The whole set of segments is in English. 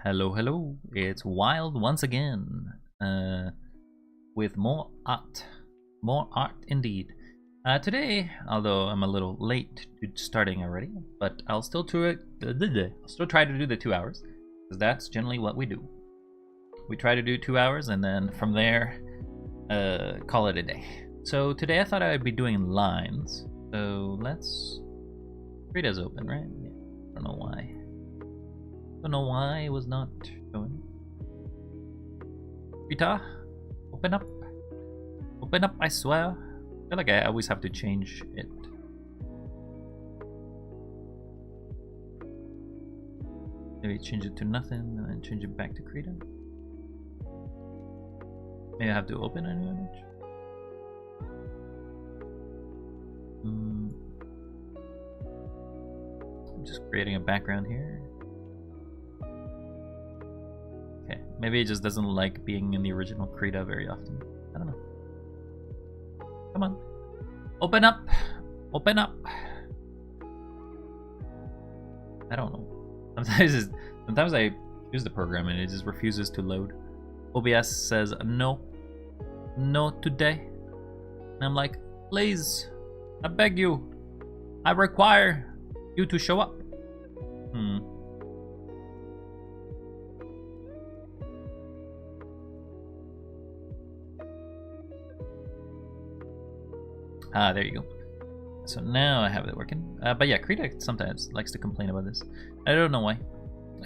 Hello, hello. It's Wild once again, with more art. More art indeed. Today, although I'm a little late to starting already, but I'll still try to do the 2 hours, because that's generally what we do. We try to do 2 hours, and then from there, call it a day. So today I thought I'd be doing lines. So let's... Rita's open, right? Yeah. I don't know why. Don't know why it was not showing. Rita, open up. Open up, I swear. I feel like I always have to change it. Maybe change it to nothing and then change it back to Krita. Maybe I have to open a new image. I'm just creating a background here. Okay, maybe it just doesn't like being in the original Krita very often. I don't know. Come on. Open up! Open up! I don't know. Sometimes I use the program and it just refuses to load. OBS says no. No today. And I'm like, please, I beg you. I require you to show up. Ah, there you go. So now I have it working. But yeah, Krita sometimes likes to complain about this. I don't know why.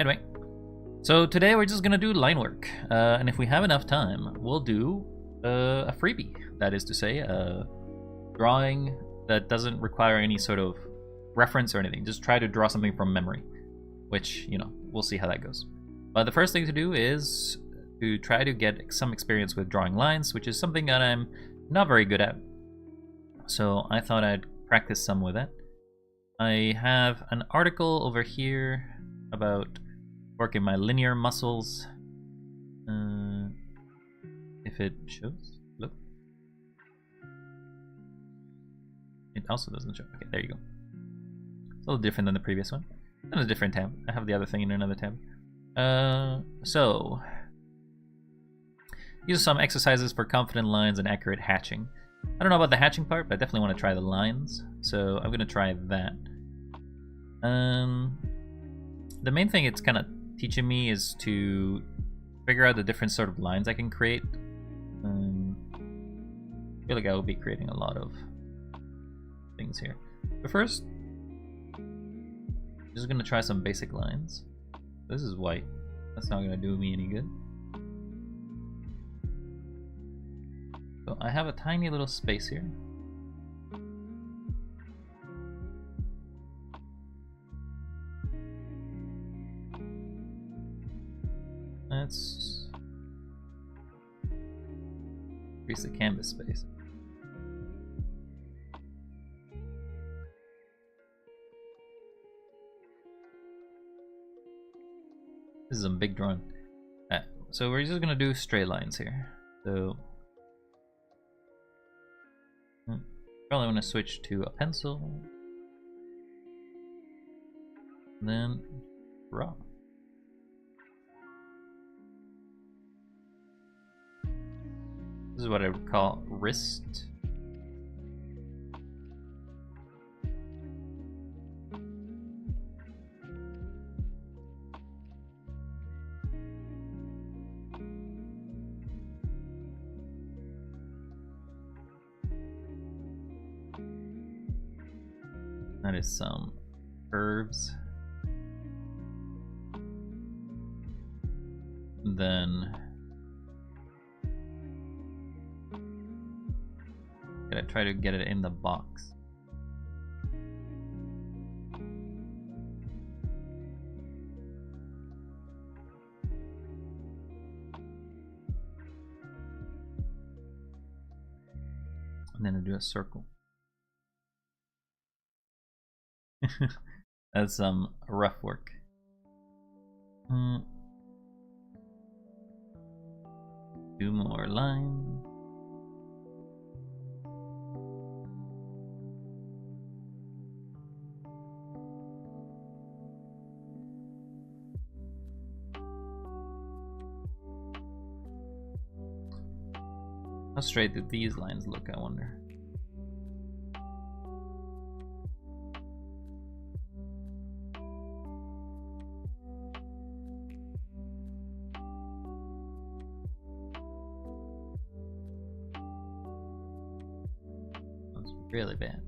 Anyway, so today we're just gonna do line work. And if we have enough time, we'll do a freebie. That is to say, a drawing that doesn't require any sort of reference or anything. Just try to draw something from memory, which, you know, we'll see how that goes. But the first thing to do is to try to get some experience with drawing lines, which is something that I'm not very good at. So I thought I'd practice some with it. I have an article over here about working my linear muscles. If it shows, look. It also doesn't show. Okay, there you go. It's a little different than the previous one. In a different tab. I have the other thing in another tab. So use some exercises for confident lines and accurate hatching. I don't know about the hatching part, but I definitely want to try the lines. So I'm gonna try that. The main thing it's kind of teaching me is to figure out the different sort of lines I can create. I feel like I will be creating a lot of things here. But first, I'm just gonna try some basic lines. This is white. That's not gonna do me any good. So I have a tiny little space here. Let's increase the canvas space. This is a big drawing. So we're just gonna do straight lines here. So probably want to switch to a pencil, and then draw. This is what I would call wrist. That is some curves. Then gotta try to get it in the box. And then I do a circle. That's some rough work. Two more lines. How straight do these lines look, I wonder? That's really bad.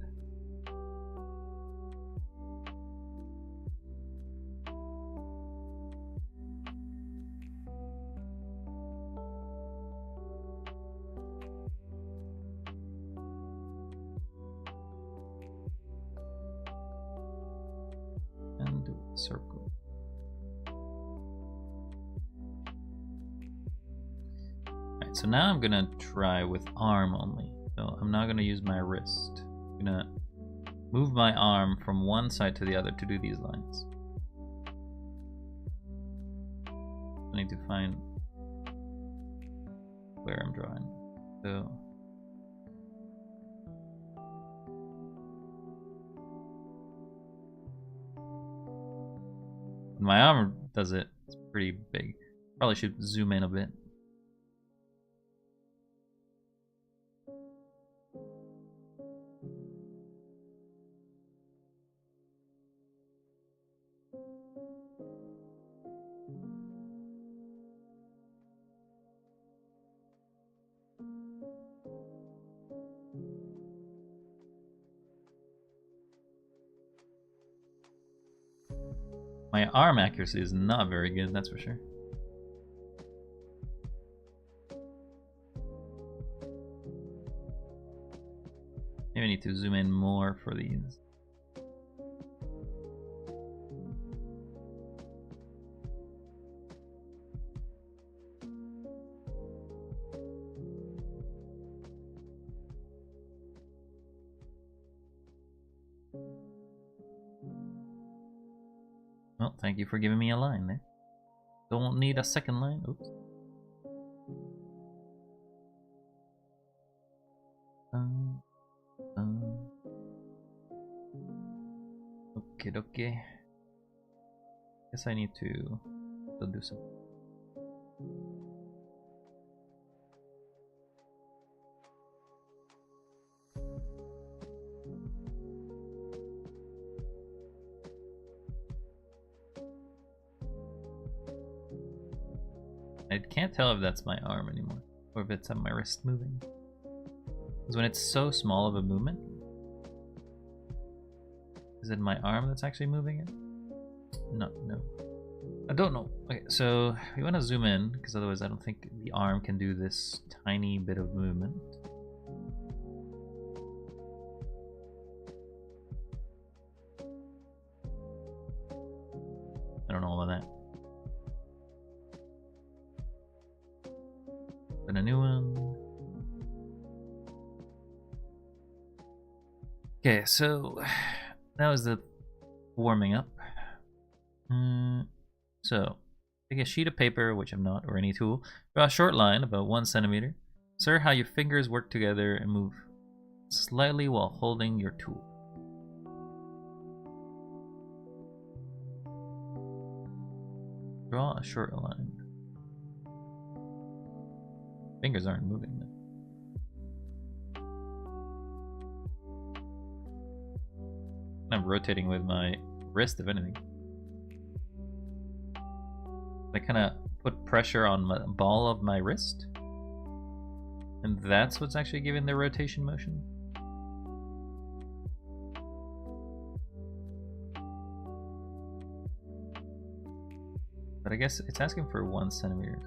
And do a circle. Alright, so now I'm gonna try with arm only. So I'm not gonna use my wrist. I'm gonna move my arm from one side to the other to do these lines. I need to find where I'm drawing. So my arm does it. It's pretty big. Probably should zoom in a bit. My arm accuracy is not very good, that's for sure. Maybe I need to zoom in more for these. Well, thank you for giving me a line there. Don't need a second line. Oops. Okay. Guess I need to still do something. I can't tell if that's my arm anymore, or if it's my wrist moving. Because when it's so small of a movement, is it my arm that's actually moving it? No. I don't know. Okay, so we want to zoom in, because otherwise I don't think the arm can do this tiny bit of movement. I don't know about that. But a new one. Okay, so that was the warming up. So take a sheet of paper, which I'm not, or any tool. Draw a short line about 1 centimeter. Observe how your fingers work together and move slightly while holding your tool. Draw a short line. Fingers aren't moving then. I'm rotating with my wrist, if anything. I kind of put pressure on the ball of my wrist, and that's what's actually giving the rotation motion. But I guess it's asking for 1 centimeter.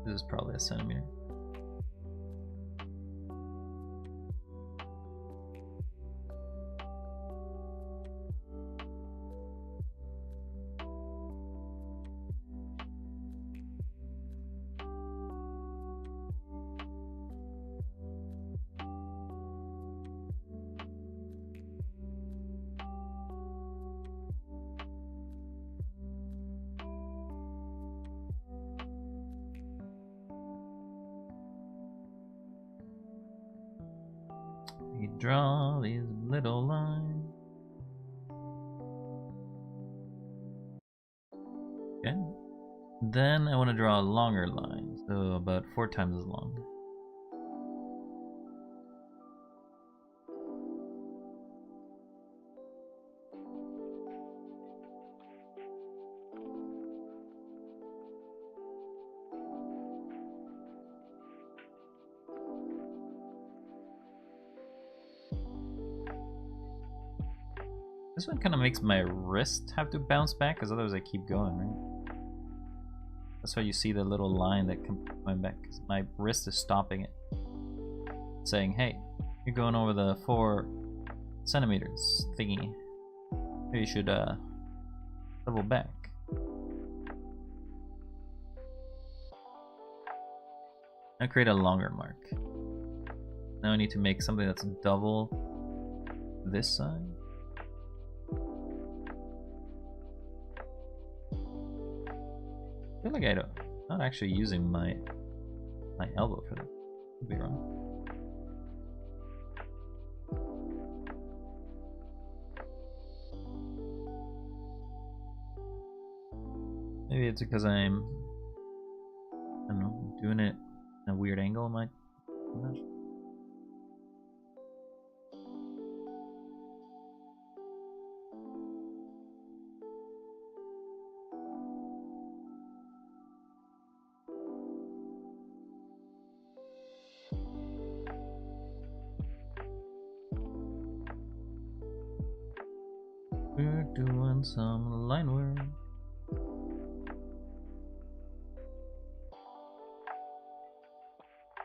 This is probably a centimeter. We draw these little lines. Okay. Then I want to draw a longer line, so about 4 times as long. This one kind of makes my wrist have to bounce back, because otherwise I keep going, right? That's why you see the little line that comes coming back, because my wrist is stopping it. Saying, hey, you're going over the 4 centimeters thingy. Maybe you should double back. Now create a longer mark. Now I need to make something that's double this side. I feel like I'm not actually using my elbow for that. Could be wrong. Maybe it's because I don't know, doing it in a weird angle. I'm not sure. We're doing some line work.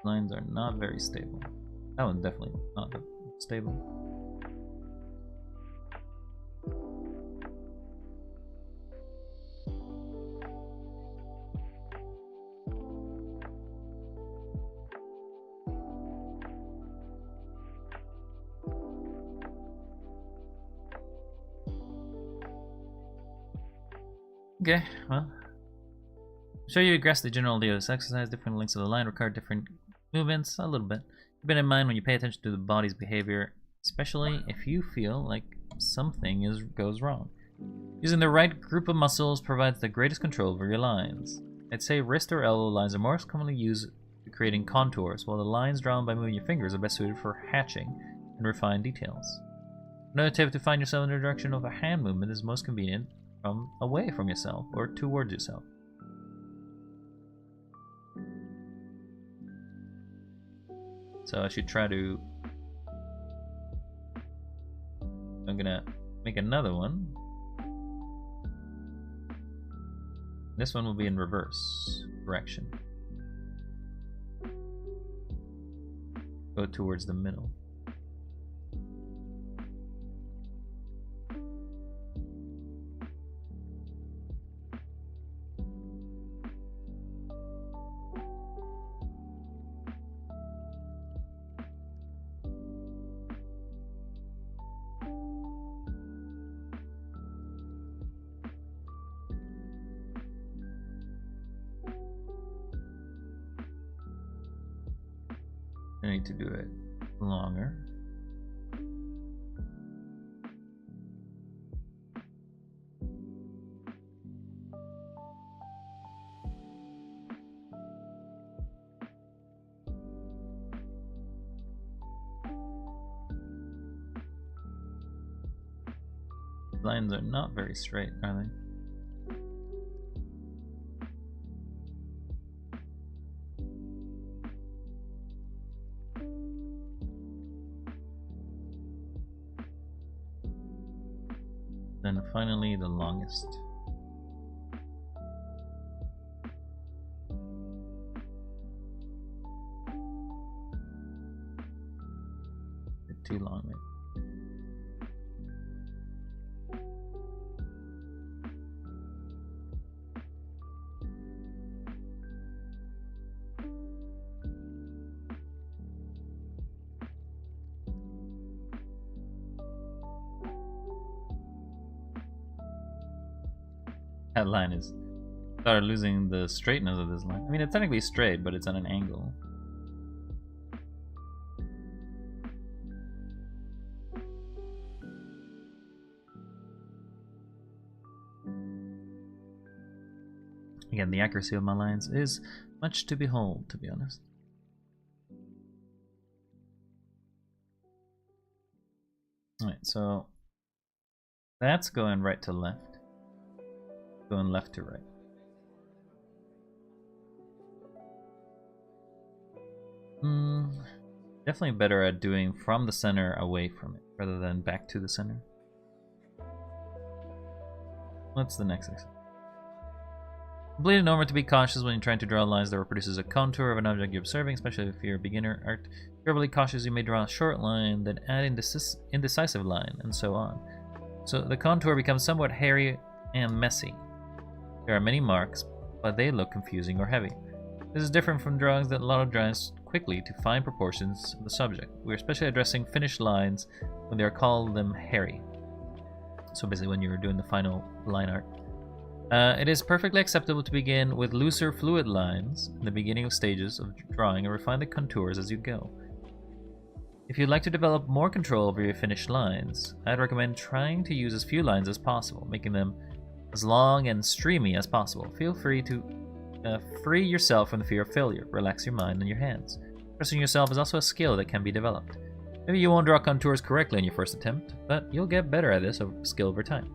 Lines are not very stable. That one's definitely not stable. Okay, well, show you grasp the general idea of this exercise. Different lengths of the line require different movements, a little bit. Keep it in mind when you pay attention to the body's behavior, especially if you feel like something goes wrong. Using the right group of muscles provides the greatest control over your lines. I'd say wrist or elbow lines are most commonly used for creating contours, while the lines drawn by moving your fingers are best suited for hatching and refined details. Another tip to find yourself in the direction of a hand movement is most convenient from away from yourself or towards yourself. So I should try to... I'm gonna make another one. This one will be in reverse direction. Go towards the middle. I need to do it longer. Lines are not very straight, are they? Then finally the longest. Bit too long, right? That line is... started losing the straightness of this line. I mean, it's technically straight, but it's at an angle. Again, the accuracy of my lines is much to behold, to be honest. Alright, so that's going right to left. Going left to right. Definitely better at doing from the center away from it, rather than back to the center. What's the next example? Complete it over to be cautious when you're trying to draw lines that reproduces a contour of an object you're observing, especially if you're a beginner art. Carefully cautious, you may draw a short line, then add indecisive line, and so on. So the contour becomes somewhat hairy and messy. There are many marks, but they look confusing or heavy. This is different from drawings that allow drawings quickly to find proportions of the subject. We're especially addressing finished lines when they are called them hairy. So basically when you're doing the final line art. It is perfectly acceptable to begin with looser fluid lines in the beginning of stages of drawing and refine the contours as you go. If you'd like to develop more control over your finished lines, I'd recommend trying to use as few lines as possible, making them as long and streamy as possible. Feel free to free yourself from the fear of failure. Relax your mind and your hands. Trusting yourself is also a skill that can be developed. Maybe you won't draw contours correctly in your first attempt, but you'll get better at this skill over time.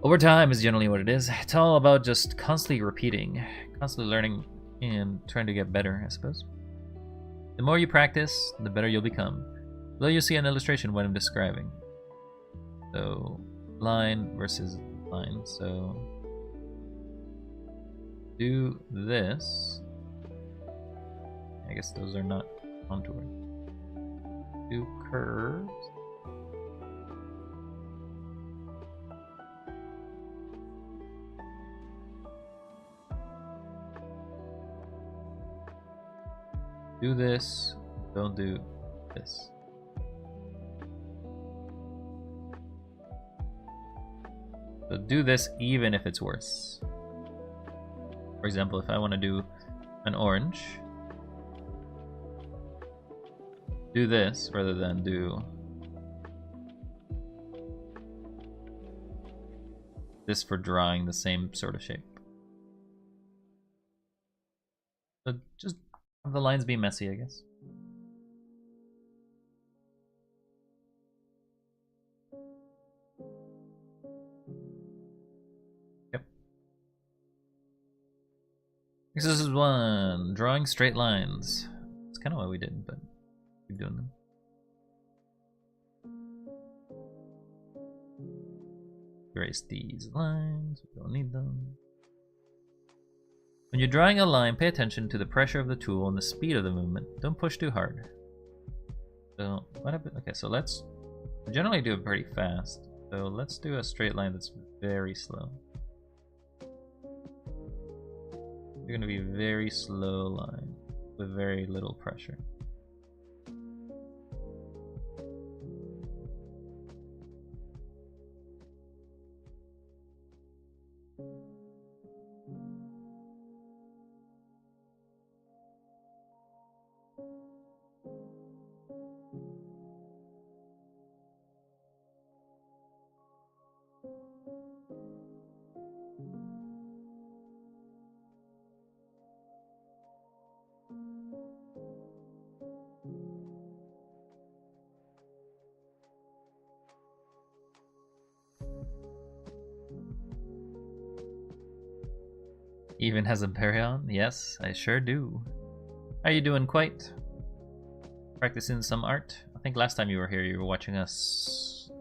Over time is generally what it is. It's all about just constantly repeating, constantly learning, and trying to get better, I suppose. The more you practice, the better you'll become. Below you'll see an illustration what I'm describing. So, line versus line. So, do this. I guess those are not contours. Do curves. Do this, don't do this. So do this even if it's worse. For example, if I want to do an orange, do this rather than do this for drawing the same sort of shape. So just have the lines be messy, I guess. Yep. Exercise 1, drawing straight lines. That's kind of what we did, but keep doing them. Erase these lines, we don't need them. When you're drawing a line, pay attention to the pressure of the tool and the speed of the movement. Don't push too hard. So, what happened? Okay, so let's generally do it pretty fast. So let's do a straight line that's very slow. You're gonna be a very slow line with very little pressure. Even has a Perion? Yes, I sure do. How you doing, Quite? Practicing some art? I think last time you were here, you were watching us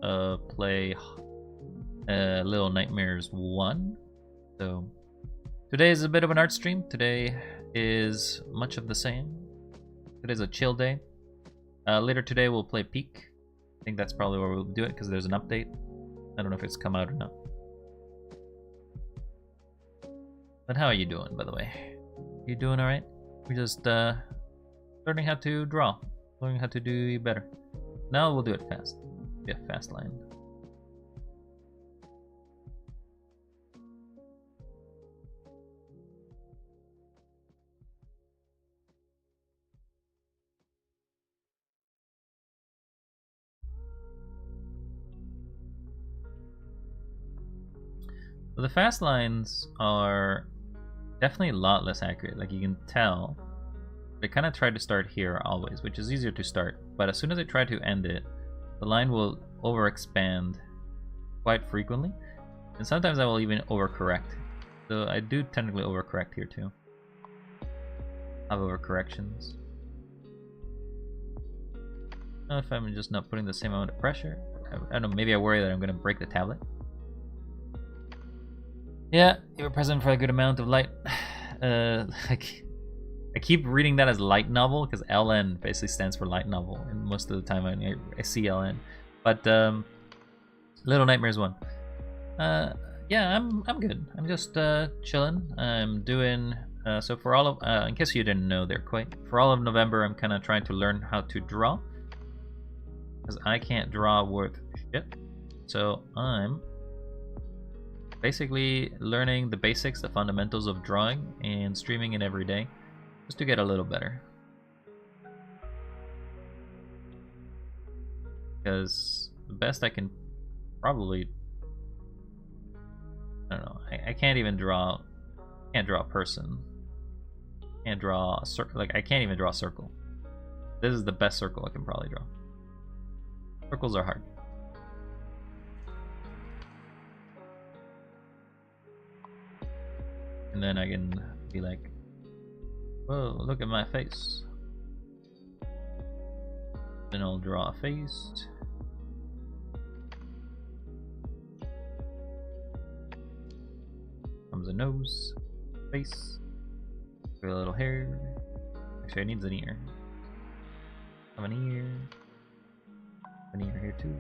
play Little Nightmares 1. So today is a bit of an art stream. Today is much of the same. Today's a chill day. Later today we'll play Peak. I think that's probably where we'll do it because there's an update. I don't know if it's come out or not. But how are you doing, by the way? You doing alright? We're just learning how to draw. Learning how to do better. Now we'll do it fast. Be a fast line. So the fast lines are definitely a lot less accurate. Like you can tell, they kind of try to start here always, which is easier to start. But as soon as I try to end it, the line will overexpand quite frequently. And sometimes I will even overcorrect. So I do technically overcorrect here too. I have overcorrections. If I'm just not putting the same amount of pressure. I don't know, maybe I worry that I'm going to break the tablet. Yeah, you were present for a good amount of light. Like, I keep reading that as light novel because LN basically stands for light novel, and most of the time I see LN. But Little Nightmares 1. Yeah, I'm good. I'm just chilling. I'm doing so for all of in case you didn't know there quite, for all of November I'm kind of trying to learn how to draw because I can't draw worth shit. So I'm basically learning the basics, the fundamentals of drawing, and streaming it every day just to get a little better. Because the best I can probably, I don't know, I can't even draw, can't draw a person. Can't draw a circle, like I can't even draw a circle. This is the best circle I can probably draw. Circles are hard. And then I can be like, whoa, look at my face. Then I'll draw a face. Comes a nose, face, a little hair. Actually, it needs an ear. Have an ear. An ear here too.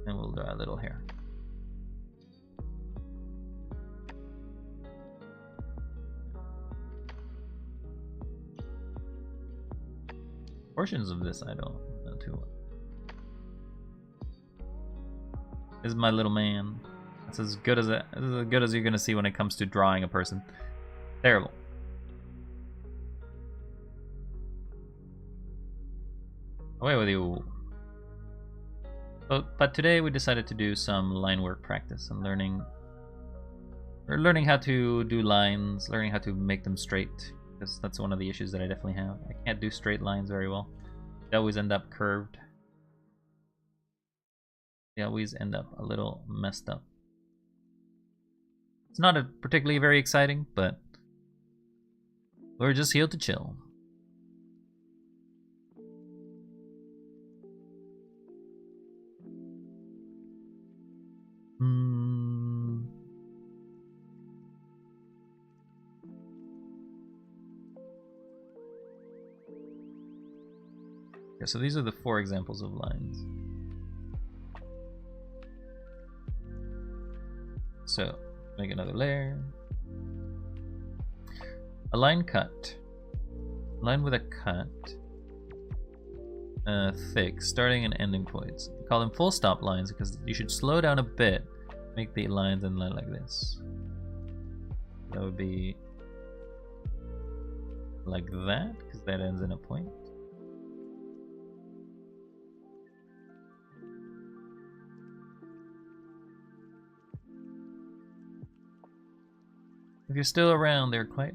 And we'll draw a little hair. Portions of this I don't know too well. This is my little man. That's as good as you're gonna see when it comes to drawing a person. Terrible. Away with you. But today we decided to do some line work practice and learning how to do lines, learning how to make them straight. Because that's one of the issues that I definitely have. I can't do straight lines very well. They always end up curved. They always end up a little messed up. It's not particularly very exciting, but we're just here to chill. Okay, so these are the 4 examples of lines. So, make another layer. A line cut. Line with a cut. Thick, starting and ending points. We call them full stop lines because you should slow down a bit. Make the lines in line like this. That would be like that, because that ends in a point. If you're still around there, quite.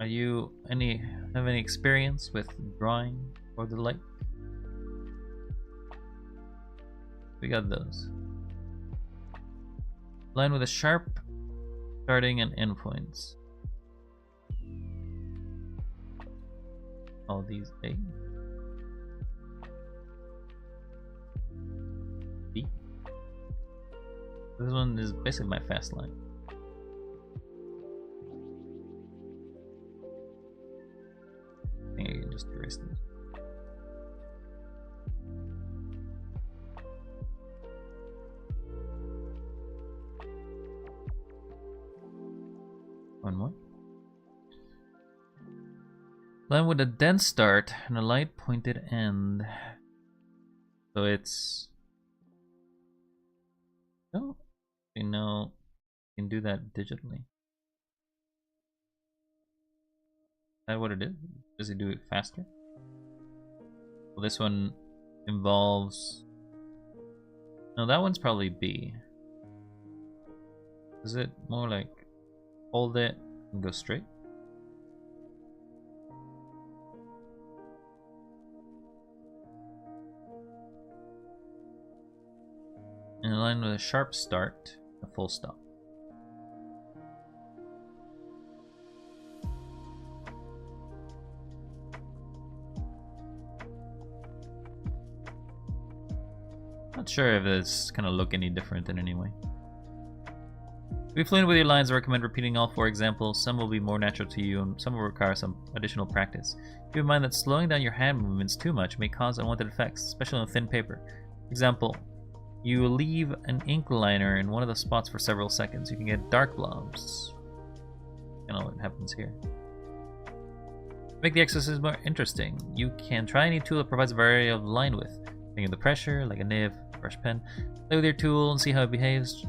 Are you have any experience with drawing or the like? We got those. Line with a sharp starting and end points. All these A. B. This one is basically my fast line. I think I can just erase them. One more. Line with a dense start and a light pointed end. So it's... Oh, you know, you can do that digitally. Is that what it is? Does it do it faster? Well, this one involves No, that one's probably B. Is it more like hold it and go straight? In a line with a sharp start, a full stop. Not sure if it's gonna look any different in any way. To be fluent with your lines, I recommend repeating all 4 examples. Some will be more natural to you and some will require some additional practice. Keep in mind that slowing down your hand movements too much may cause unwanted effects, especially on thin paper. For example, you leave an ink liner in one of the spots for several seconds. You can get dark blobs. I know what happens here. To make the exercise more interesting, you can try any tool that provides a variety of line width. Think of the pressure, like a nib, brush pen. Play with your tool and see how it behaves.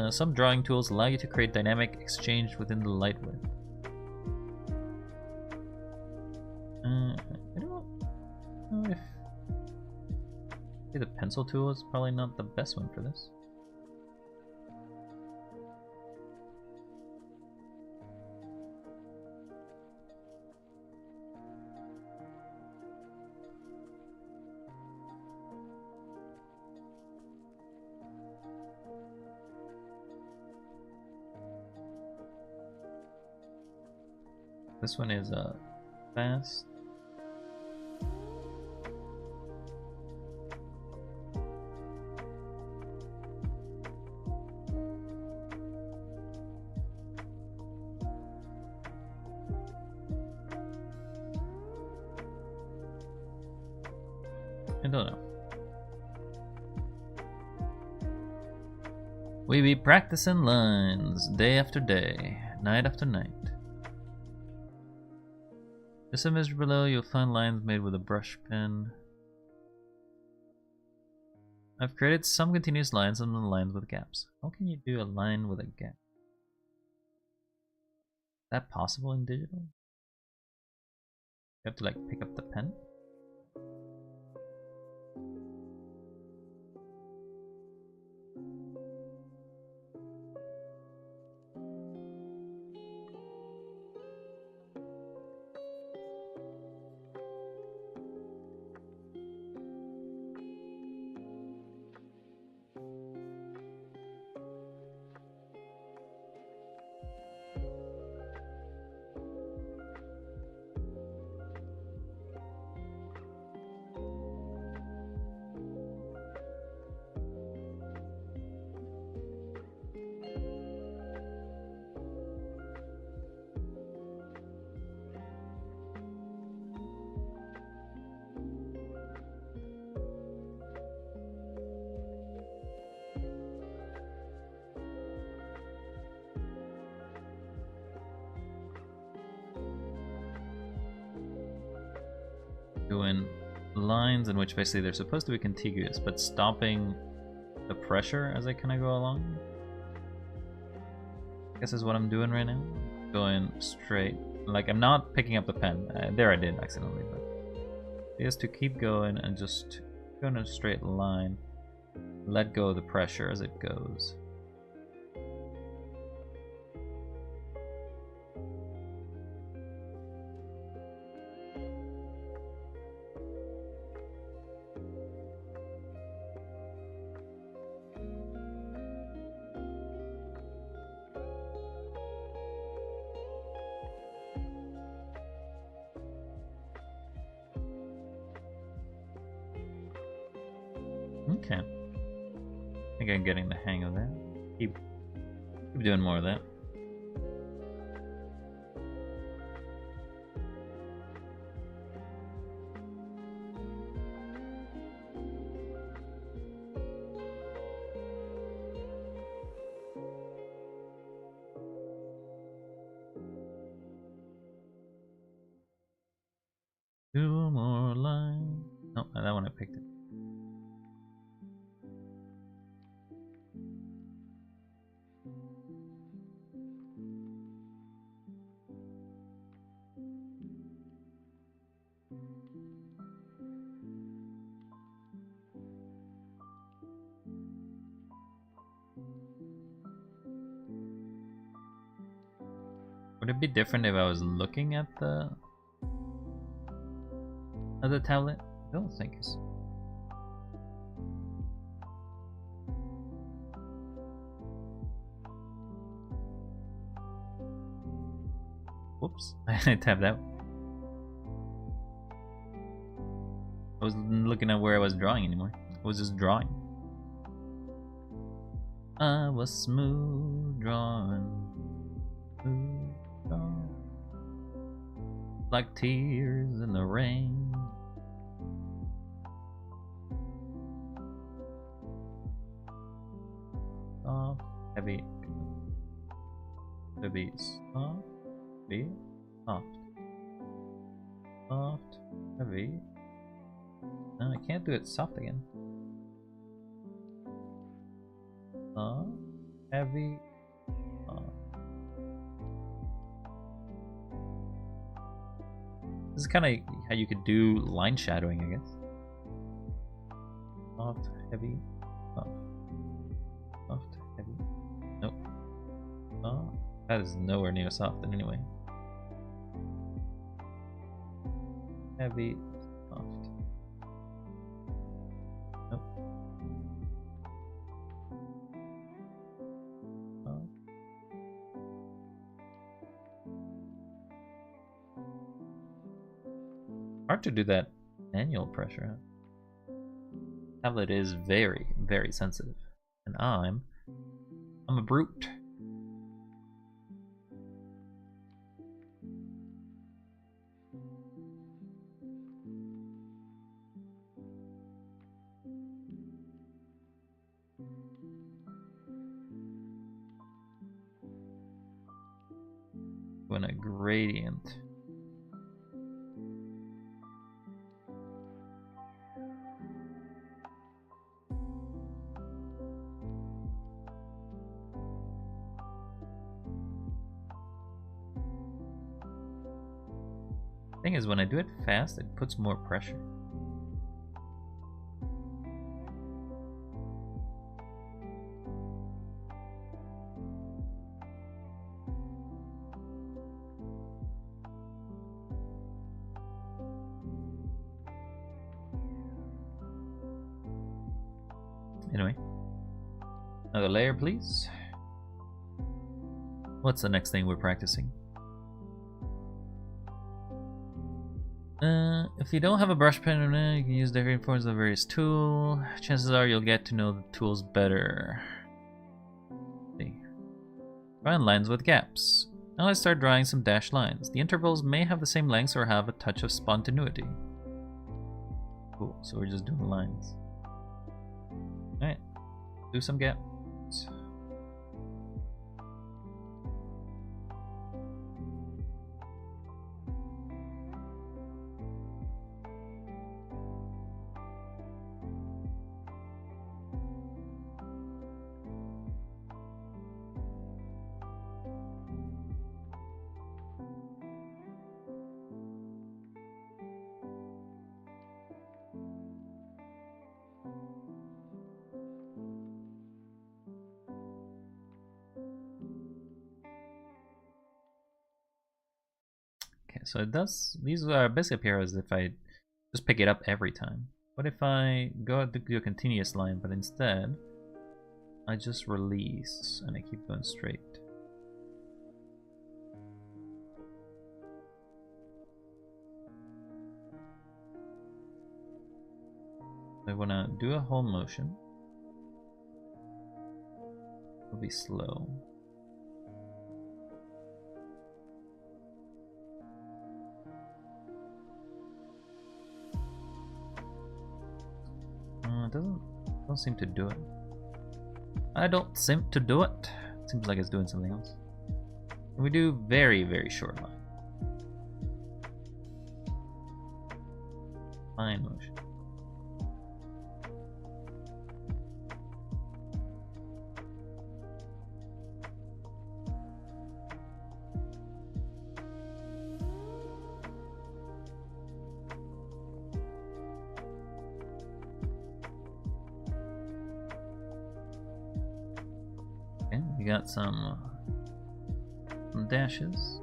Some drawing tools allow you to create dynamic exchange within the light width. I don't know if the pencil tool is probably not the best one for this. This one is fast. I don't know. We be practicing lines day after day, night after night. This image below, you'll find lines made with a brush pen. I've created some continuous lines and some lines with gaps. How can you do a line with a gap? Is that possible in digital? You have to like pick up the pen? Doing lines in which basically they're supposed to be contiguous, but stopping the pressure as I kind of go along. I guess is what I'm doing right now. Going straight. Like I'm not picking up the pen. There I did accidentally, but is to keep going and just go in a straight line. Let go of the pressure as it goes. Okay. I think I'm getting the hang of that. Keep doing more of that. Two more lines. No, that one I picked it. Would it be different if I was looking at the tablet? I don't think so. Whoops, I tapped out. I wasn't looking at where I was drawing anymore. I was just drawing. I was smooth drawing. Smooth drawing. Like tears in the rain. Soft, heavy. Heavy, soft, heavy, soft. Soft, heavy. No, I can't do it soft again. Heavy. This is kind of how you could do line shadowing, I guess. Soft, heavy, soft. Soft, heavy. Nope. Oh, that is nowhere near soft in any way. Heavy, soft. Nope. Hard to do that manual pressure. Tablet is very, very sensitive, and I'm a brute. When a gradient. Thing is, when I do it fast, it puts more pressure. Anyway, another layer, please. What's the next thing we're practicing? If you don't have a brush pen, you can use different forms of various tools. Chances are you'll get to know the tools better. See. Drawing lines with gaps. Now let's start drawing some dashed lines. The intervals may have the same lengths or have a touch of spontaneity. Cool, so we're just doing lines. Alright, do some gaps. Okay, so it does, these are basically appear as if I just pick it up every time. What if I go to do a continuous line, but instead I just release and I keep going straight? I want to do a whole motion. It'll be slow. It don't seem to do it. I don't seem to do it. Seems like it's doing something else. And we do very, very short line. Fine motion. Okay, we got some dashes.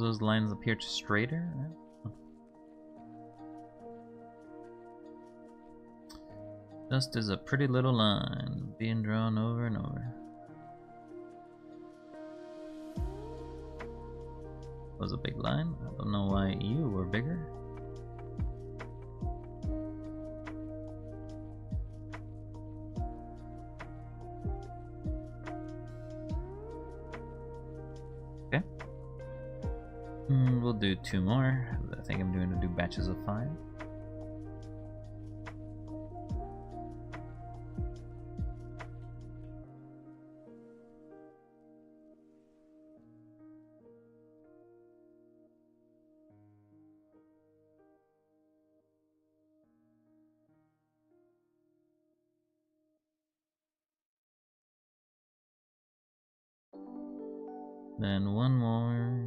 Those lines appear straighter. Just as a pretty little line being drawn over and over. Was a big line. I don't know why you were bigger. Okay. We'll do 2 more. I think I'm going to do batches of 5. Then 1 more.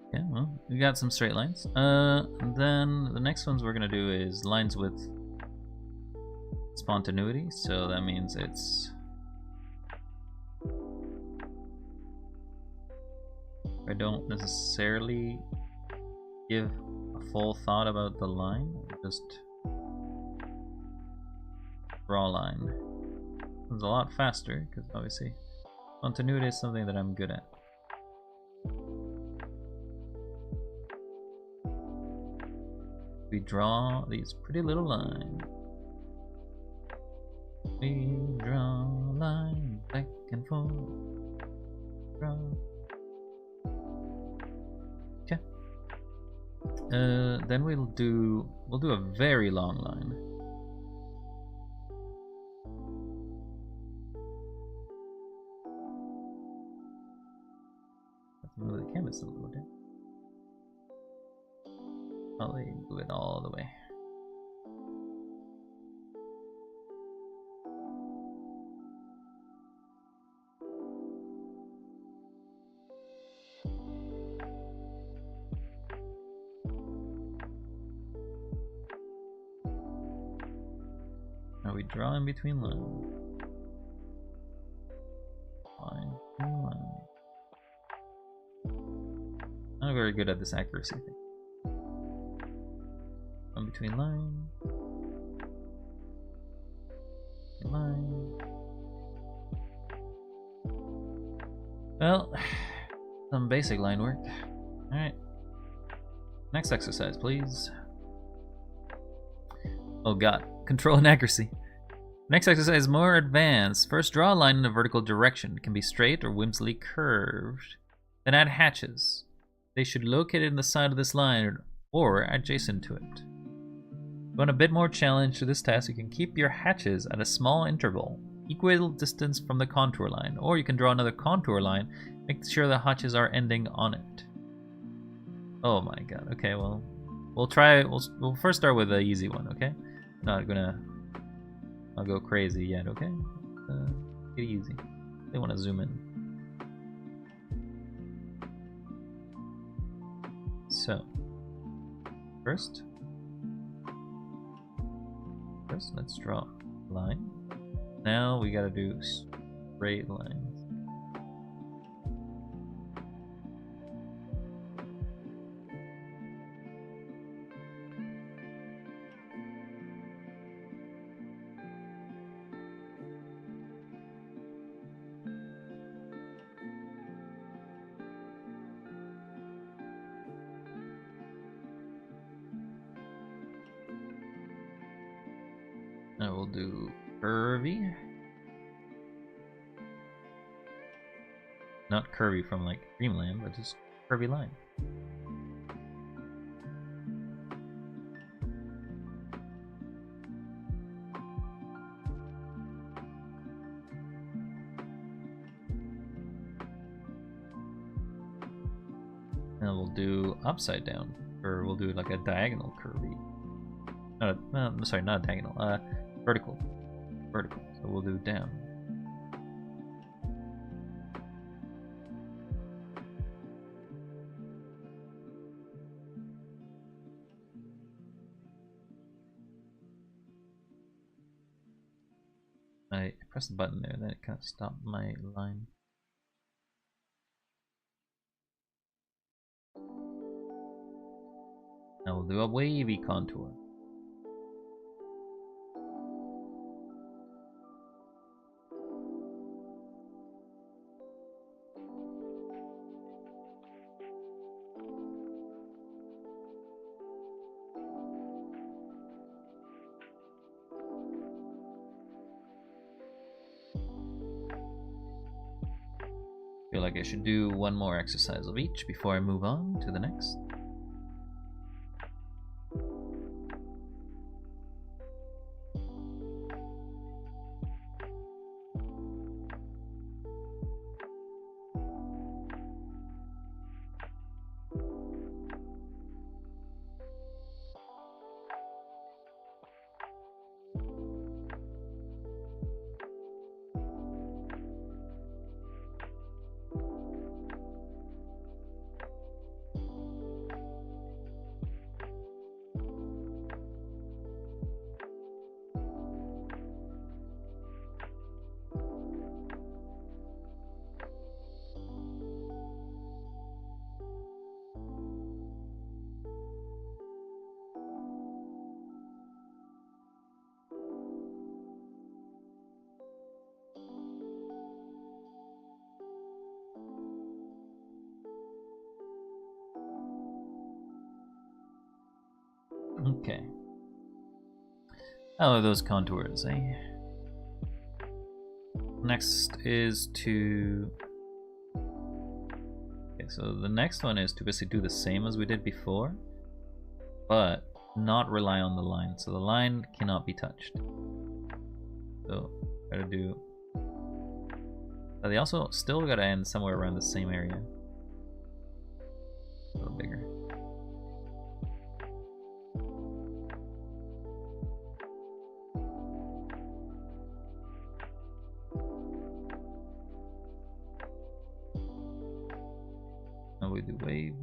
Okay, well, we got some straight lines. Then the next ones we're gonna do is lines with spontaneity, so that means it's I don't necessarily give a full thought about the line, just draw a line. It's a lot faster because obviously spontaneity is something that I'm good at. We draw these pretty little lines. We draw a line back and forth. Draw. Okay. Then we'll do a very long line. Let's move the canvas a little bit. Probably move it all the way. Now we draw in between lines. Line, line. Not very good at this accuracy thing. In between line. Line. Well, some basic line work. Alright. Next exercise, please. Oh god. Control and accuracy. Next exercise is more advanced. First, draw a line in a vertical direction. It can be straight or whimsically curved. Then add hatches. They should be located in the side of this line or adjacent to it. If you want a bit more challenge to this task, you can keep your hatches at a small interval, equal distance from the contour line, or you can draw another contour line, make sure the hatches are ending on it. Oh my god. Okay, well, we'll first start with the easy one, okay? Not gonna I'll go crazy yet, okay? Get easy. They want to zoom in. So, first let's draw a line. Now we gotta do straight lines. Now we'll do curvy. Not curvy from like Dreamland, but just curvy line. And we'll do upside down, or we'll do like a diagonal curvy. Sorry, not a diagonal. Vertical. So we'll do down. I pressed the button there, then it kind of stopped my line. Now we'll do a wavy contour. Feel like I should do one more exercise of each before I move on to the next. Okay. How are those contours, eh? Next is to... Okay, so the next one is to basically do the same as we did before, but not rely on the line. So the line cannot be touched. So, gotta do... They also still gotta end somewhere around the same area. A little bigger. Now we do wave.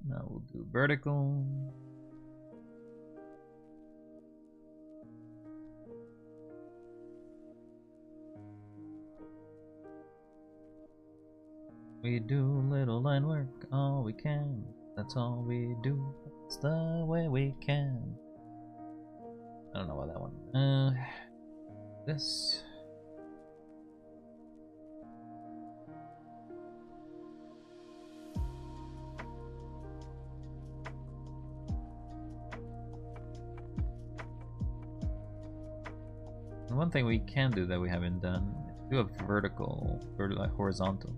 Now we'll do vertical. We do little line work, all we can. That's all we do. That's the way we can. I don't know about that one. This. And one thing we can do that we haven't done, do a vertical or like horizontal.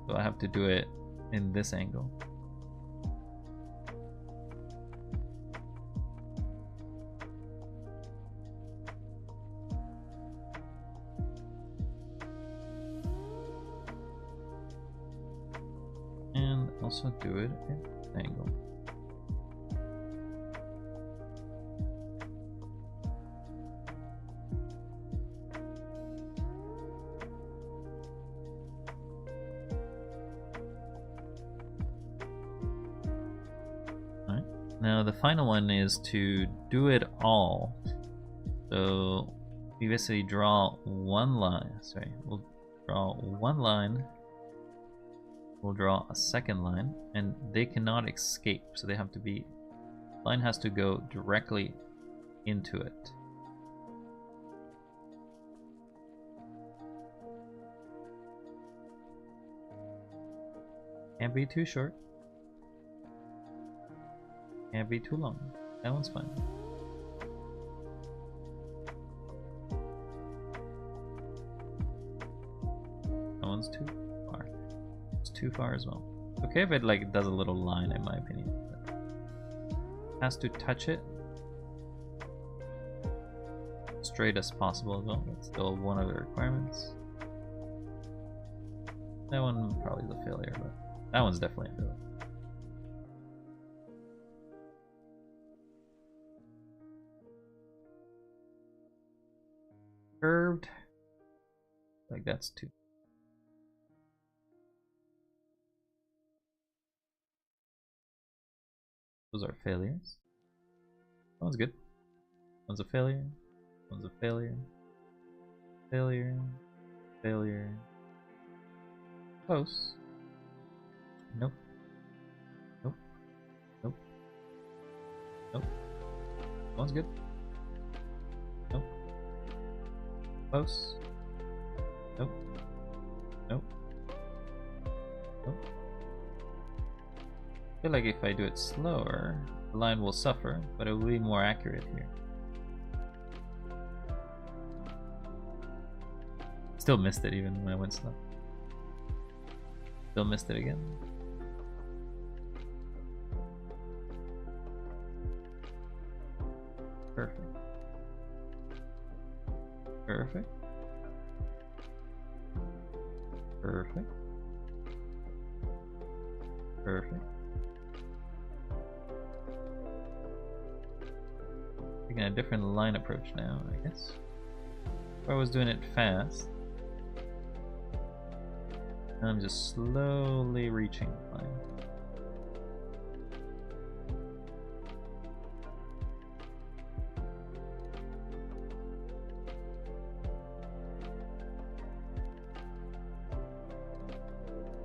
So I have to do it in this angle. And also do it at this angle. Now the final one is to do it all. So we basically draw one line. Sorry, we'll draw one line. We'll draw a second line, and they cannot escape. So they have to be. Line has to go directly into it. Can't be too short. Can't be too long. That one's fine. That one's too far. It's too far as well. Okay if it like does a little line in my opinion. But has to touch it straight as possible as well. That's still one of the requirements. That one probably is a failure, but that one's definitely a failure. Curved. Like that's 2. Those are failures. That one's good. One's a failure. One's a failure. Failure. Failure. Close. Nope. Nope. Nope. Nope. One's good. Nope. Close. Nope. Nope. Nope. I feel like if I do it slower, the line will suffer, but it will be more accurate here. Still missed it even when I went slow. Still missed it again. Perfect. Perfect. Perfect. Perfect. Taking a different line approach now, I guess. If I was doing it fast, I'm just slowly reaching the line.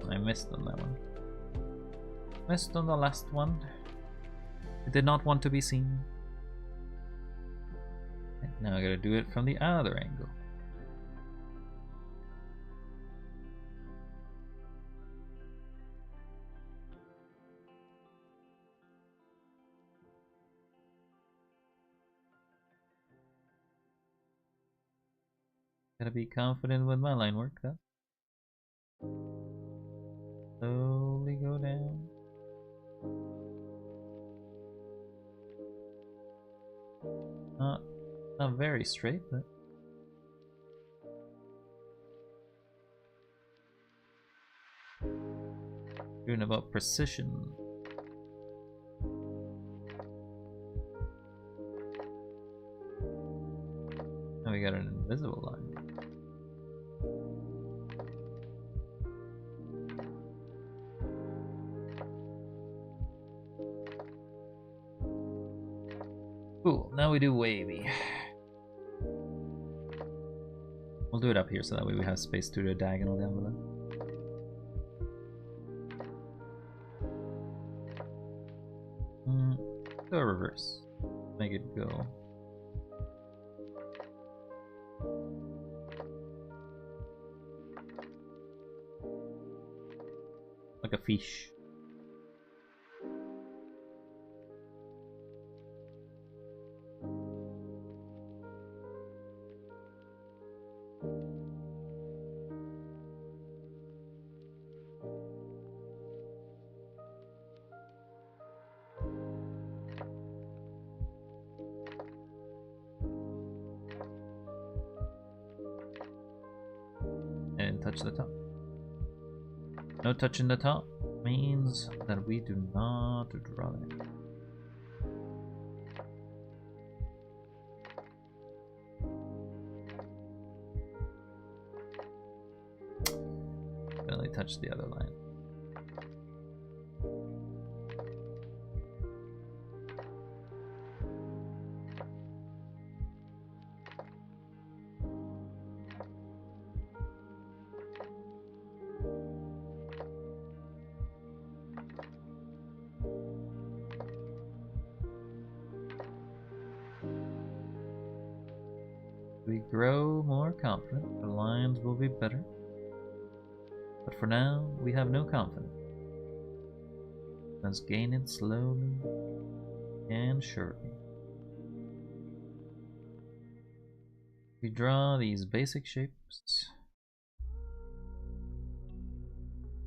I missed on that one. Missed on the last one. It did not want to be seen. Okay, now I gotta do it from the other angle. Gotta be confident with my line work, though. Slowly go down. Not very straight, but doing about precision. Now we got an invisible line. Cool, now we do wavy. We'll do it up here so that way we have space to do a diagonal down below. Do a reverse. Make it go. Like a fish. And touch the top. No touching the top means that we do not draw it. Definitely touch the other line. We grow more confident, the lines will be better. But for now, we have no confidence. Let's gain it slowly and surely. We draw these basic shapes.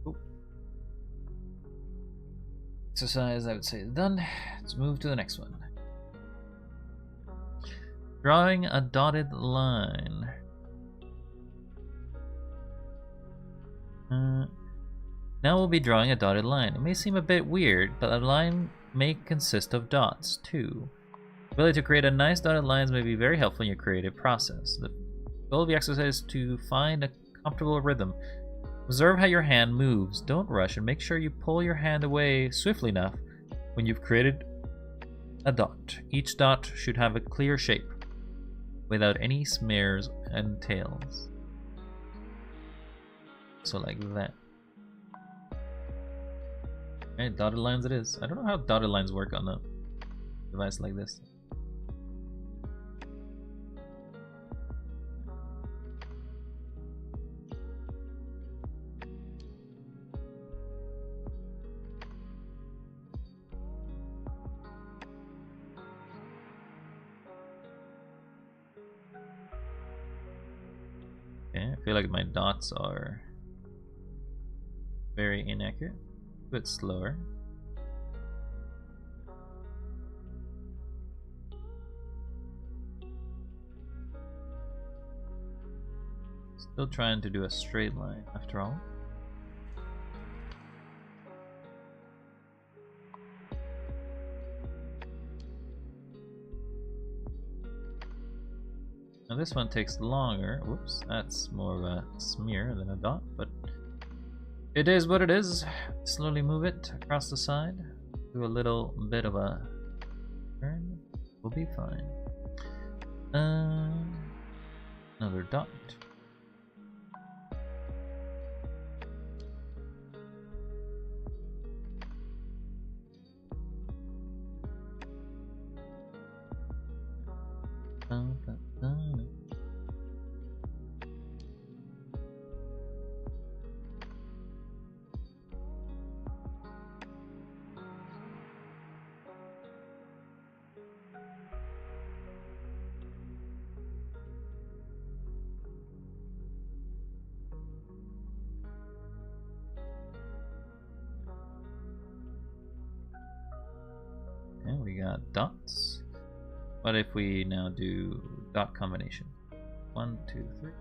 Oh. Exercise, I would say, is done. Let's move to the next one. Drawing a dotted line. Now we'll be drawing a dotted line. It may seem a bit weird, but a line may consist of dots too. The ability to create a nice dotted lines may be very helpful in your creative process. The goal of the exercise is to find a comfortable rhythm. Observe how your hand moves. Don't rush, and make sure you pull your hand away swiftly enough when you've created a dot. Each dot should have a clear shape, without any smears and tails. So like that. Alright, dotted lines it is. I don't know how dotted lines work on a device like this. Okay, I feel like my dots are very inaccurate. A bit slower. Still trying to do a straight line after all. Now this one takes longer. Whoops, that's more of a smear than a dot, but it is what it is. Slowly move it across the side. Do a little bit of a turn. We'll be fine. Another dot. And we got dots. What if we now do dot combination? 1, 2, 3.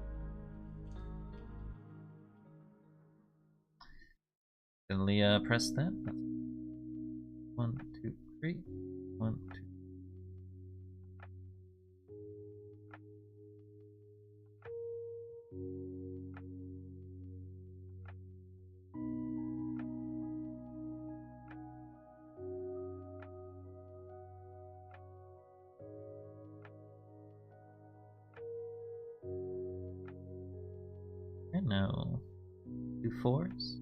Then Leah press that. 1, 2, 3. 1, 2. And now do 4s.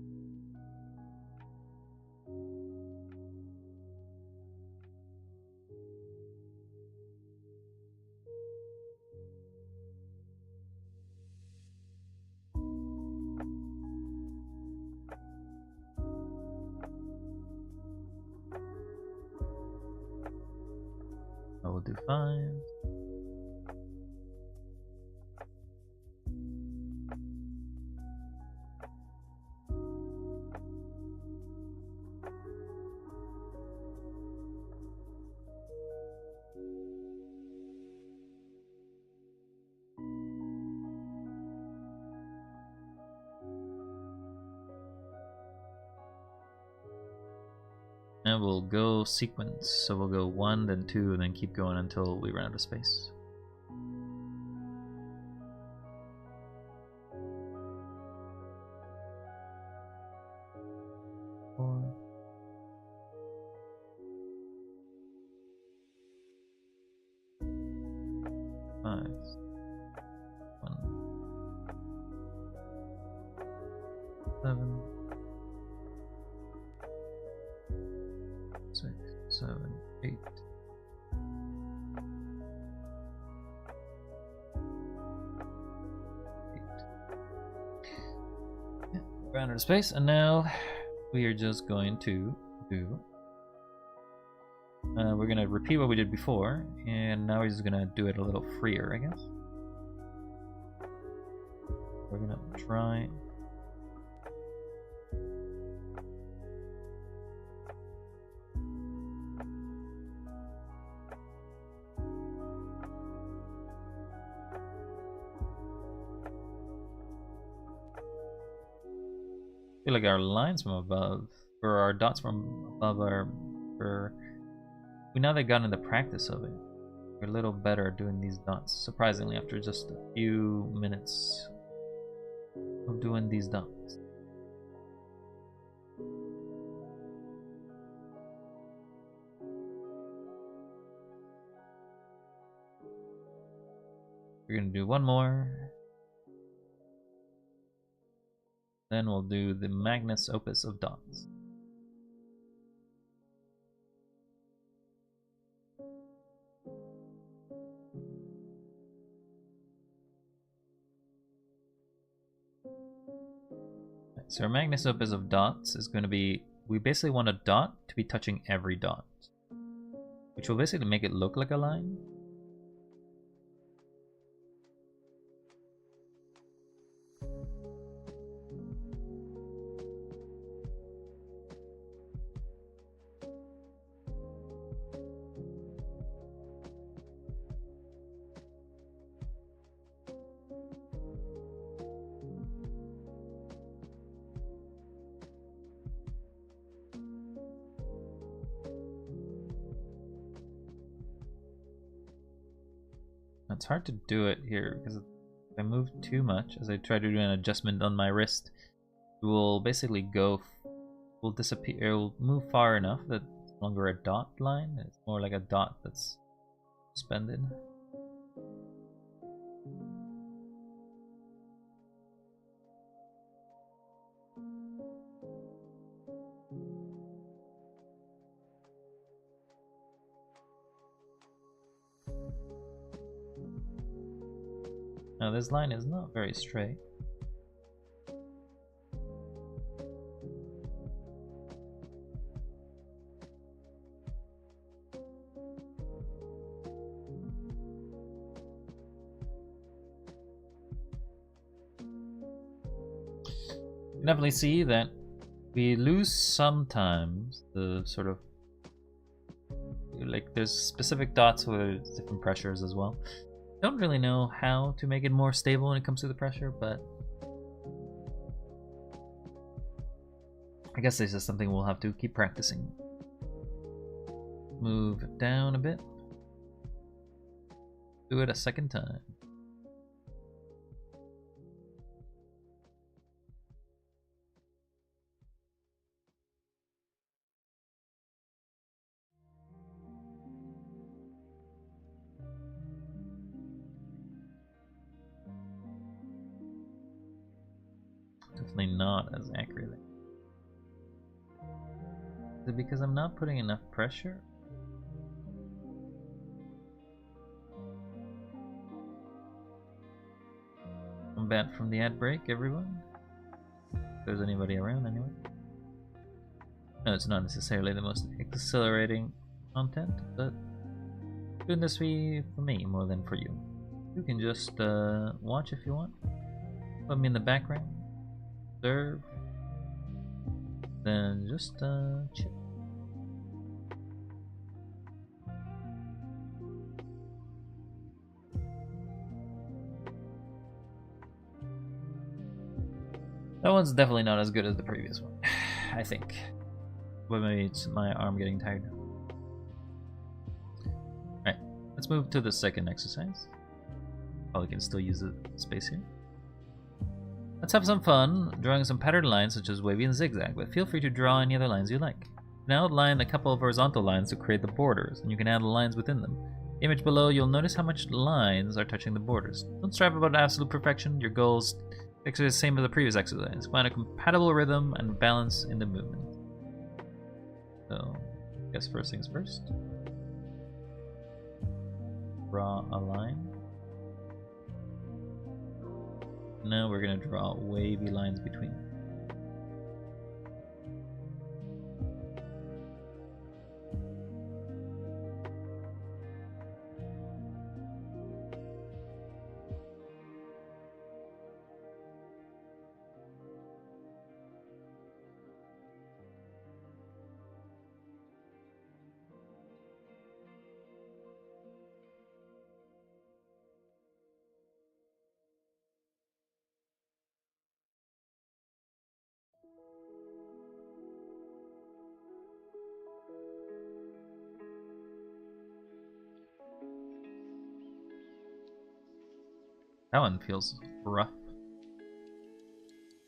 I will do 5. And we'll go sequence, so we'll go 1, then 2, and then keep going until we run out of space. Four. 5. 1. 7. 6, 7, 8. Yeah, round out of space, and now we are just going to do. We're gonna repeat what we did before, and now we're just gonna do it a little freer, I guess. We're gonna try. I feel like our lines from above, or our dots from above, we now that got into practice of it. We're a little better at doing these dots, surprisingly, after just a few minutes. of doing these dots. We're gonna do one more. Then we'll do the magnus opus of dots. So our magnus opus of dots is going to be, we basically want a dot to be touching every dot, which will basically make it look like a line. It's hard to do it here because if I move too much, as I try to do an adjustment on my wrist, it will basically will disappear, it will move far enough that it's no longer a dot line, it's more like a dot that's suspended. Now this line is not very straight. You can definitely see that we lose sometimes the sort of, like, there's specific dots with different pressures as well. Don't really know how to make it more stable when it comes to the pressure, but I guess this is something we'll have to keep practicing. Move down a bit. Do it a second time. Definitely not as accurate. Is it because I'm not putting enough pressure? I'm back from the ad break, everyone. If there's anybody around, anyway. No, it's not necessarily the most exhilarating content, but doing this for me more than for you. You can just watch if you want. Put me in the background. Observe. Then just chill. That one's definitely not as good as the previous one, I think. But maybe it's my arm getting tired. Alright, let's move to the second exercise. Probably can still use the space here. Let's have some fun drawing some patterned lines such as wavy and zigzag, but feel free to draw any other lines you like. Now outline a couple of horizontal lines to create the borders, and you can add the lines within them. The image below, you'll notice how much lines are touching the borders. Don't strive about absolute perfection. Your goals are the same as the previous exercise. Find a compatible rhythm and balance in the movement. So, I guess first things first. Draw a line. Now we're going to draw wavy lines between. That one feels rough.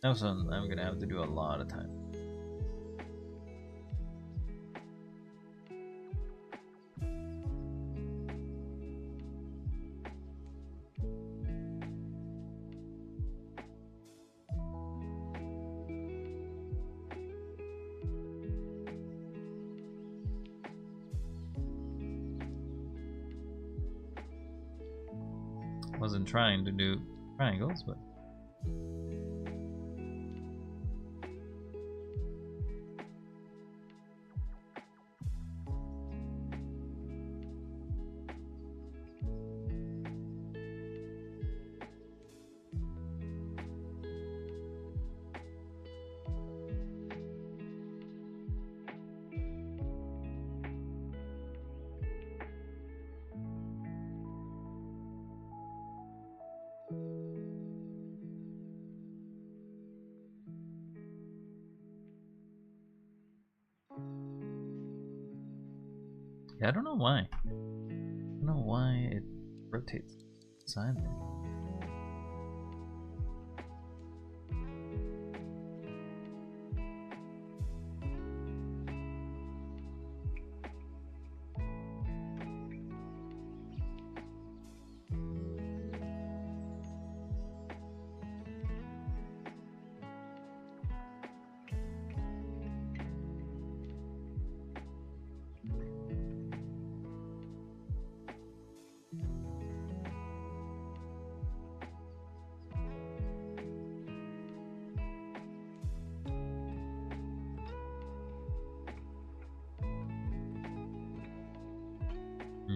Also, I'm gonna have to do a lot of time. Wasn't trying to do triangles, but yeah, I don't know why. I don't know why it rotates side there.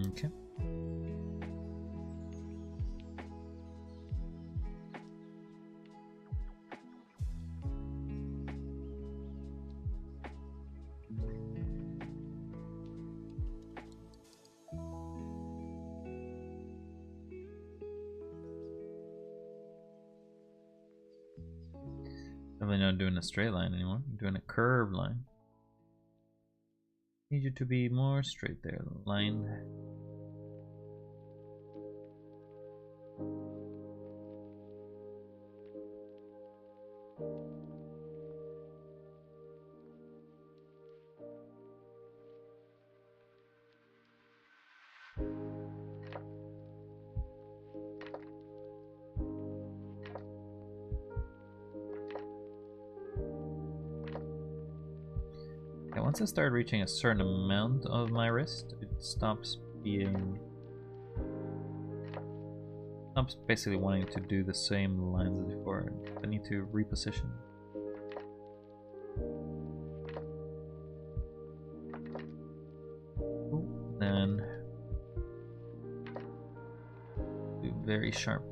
Okay. Definitely not doing a straight line anymore. I'm doing a curved line. Need you to be more straight there. Line. Yeah, once I start reaching a certain amount of my wrist, it stops being... stops basically wanting to do the same lines as before. I need to reposition. Then do very sharp.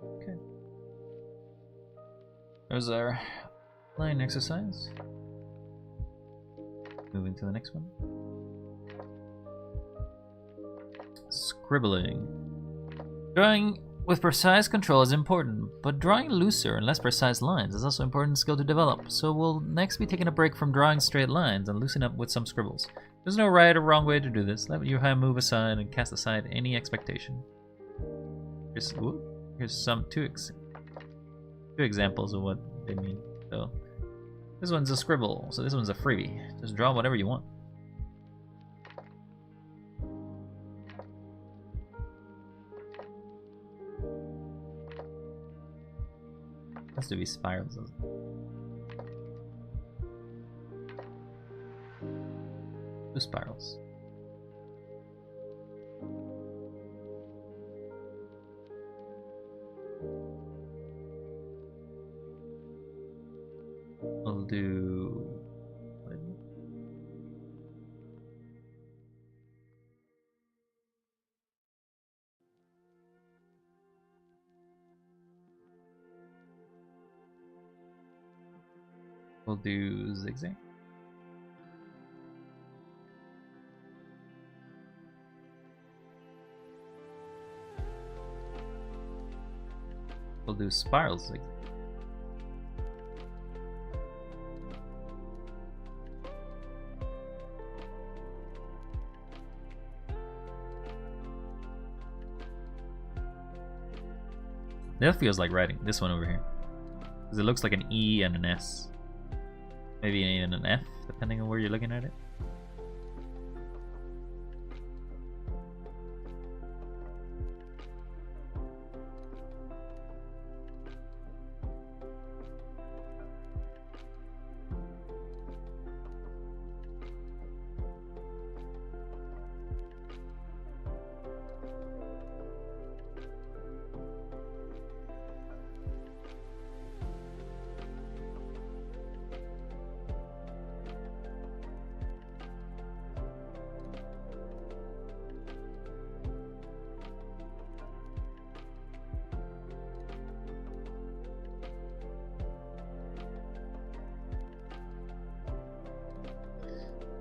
Okay. There's our line exercise. Moving to the next one. Scribbling. Drawing with precise control is important, but drawing looser and less precise lines is also an important skill to develop, so we'll next be taking a break from drawing straight lines and loosen up with some scribbles. There's no right or wrong way to do this. Let your hand move aside and cast aside any expectation. Here's some two examples of what they mean. So this one's a scribble, so this one's a freebie. Just draw whatever you want. Has to be spirals. Two spirals. We'll do... we'll do zigzag. We'll do spirals. Like that feels like writing this one over here, because it looks like an E and an S, maybe even an F, depending on where you're looking at it.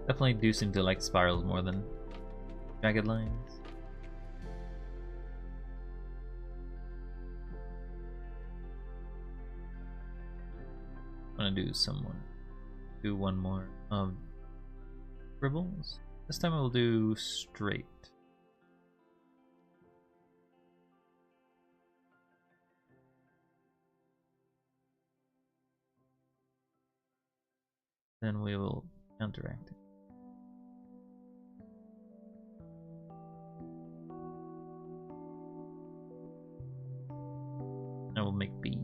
Definitely do seem to like spirals more than jagged lines. I'm gonna do one more of scribbles. This time we'll do straight. Then we will counteract it. I will make B.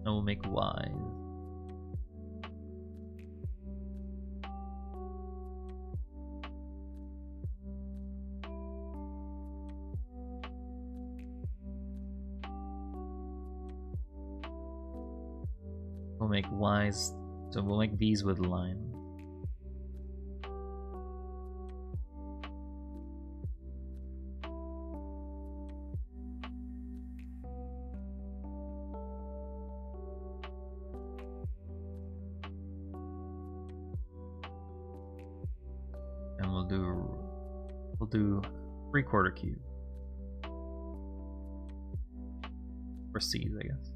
I will make Y. We'll make Y's, so we'll make these with line. And we'll do 3/4 cube. Or C's, I guess.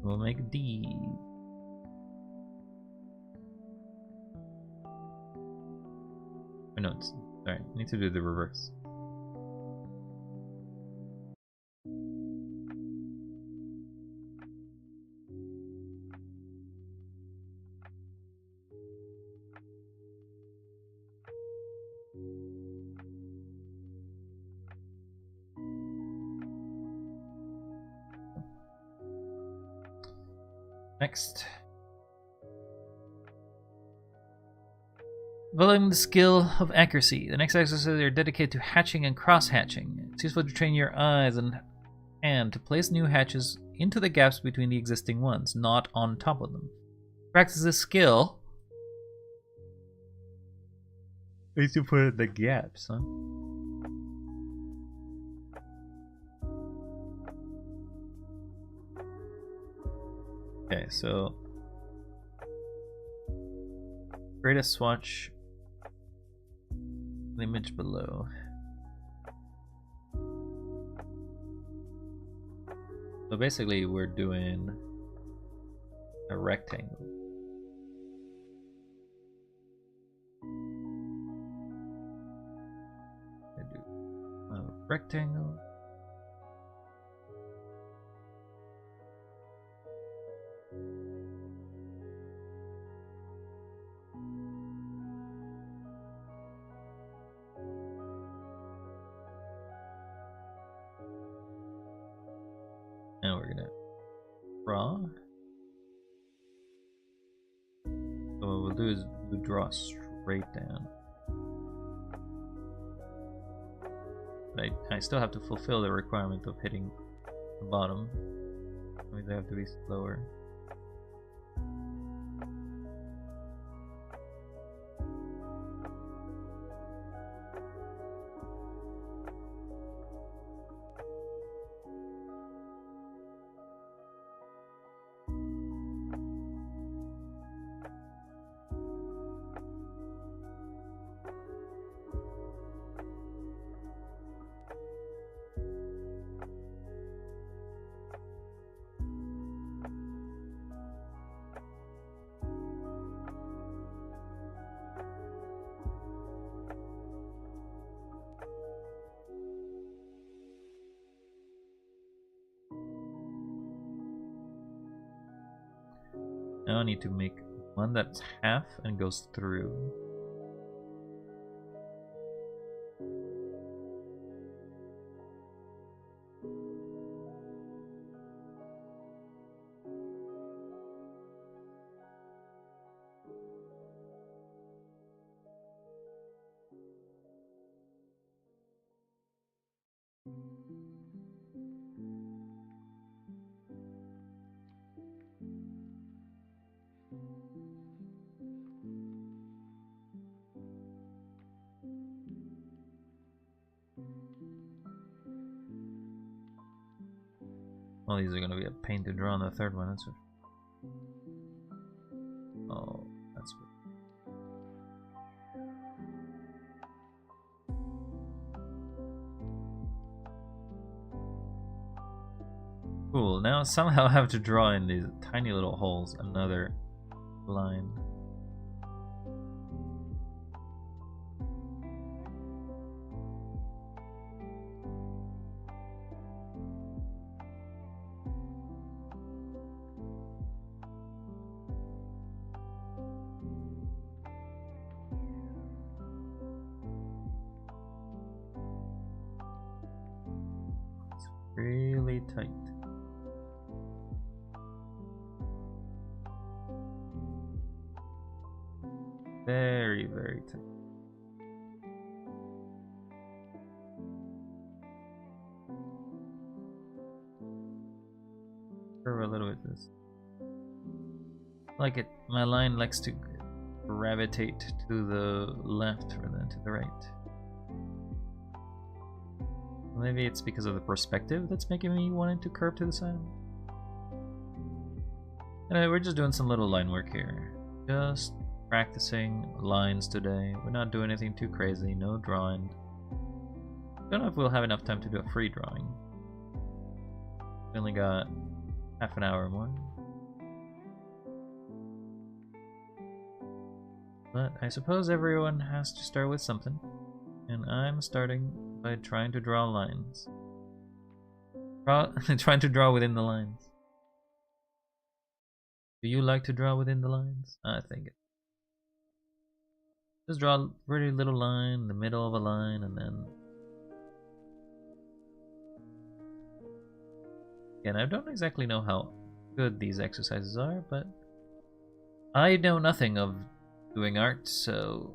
We'll make D. Oh, no, it's sorry. I need to do the reverse. Next. Developing the skill of accuracy. The next exercises are dedicated to hatching and cross-hatching. It's useful to train your eyes and hand to place new hatches into the gaps between the existing ones, not on top of them. Practice this skill. I used to put in the gaps, huh? Okay, so create a swatch image below. So basically we're doing a rectangle. I do a rectangle. Now we're gonna draw. So what we'll do is we'll draw straight down. But I still have to fulfill the requirement of hitting the bottom. That means I have to be slower. Now I need to make one that's half and goes through. Well, these are gonna be a pain to draw on the third one, that's it. Oh, that's weird. Cool, now somehow I have to draw in these tiny little holes another line. It's really tight. Very, very tight. Curve a little bit this. Like it, my line likes to gravitate to the left rather than to the right. Maybe it's because of the perspective that's making me want it to curve to the side. Anyway, we're just doing some little line work here. Just practicing lines today. We're not doing anything too crazy, no drawing. Don't know if we'll have enough time to do a free drawing. We only got half an hour more. But I suppose everyone has to start with something. And I'm starting by trying to draw lines. Trying to draw within the lines. Do you like to draw within the lines? I think it. Just draw a pretty little line in the middle of a line and then... Again, I don't exactly know how good these exercises are, but I know nothing of doing art, so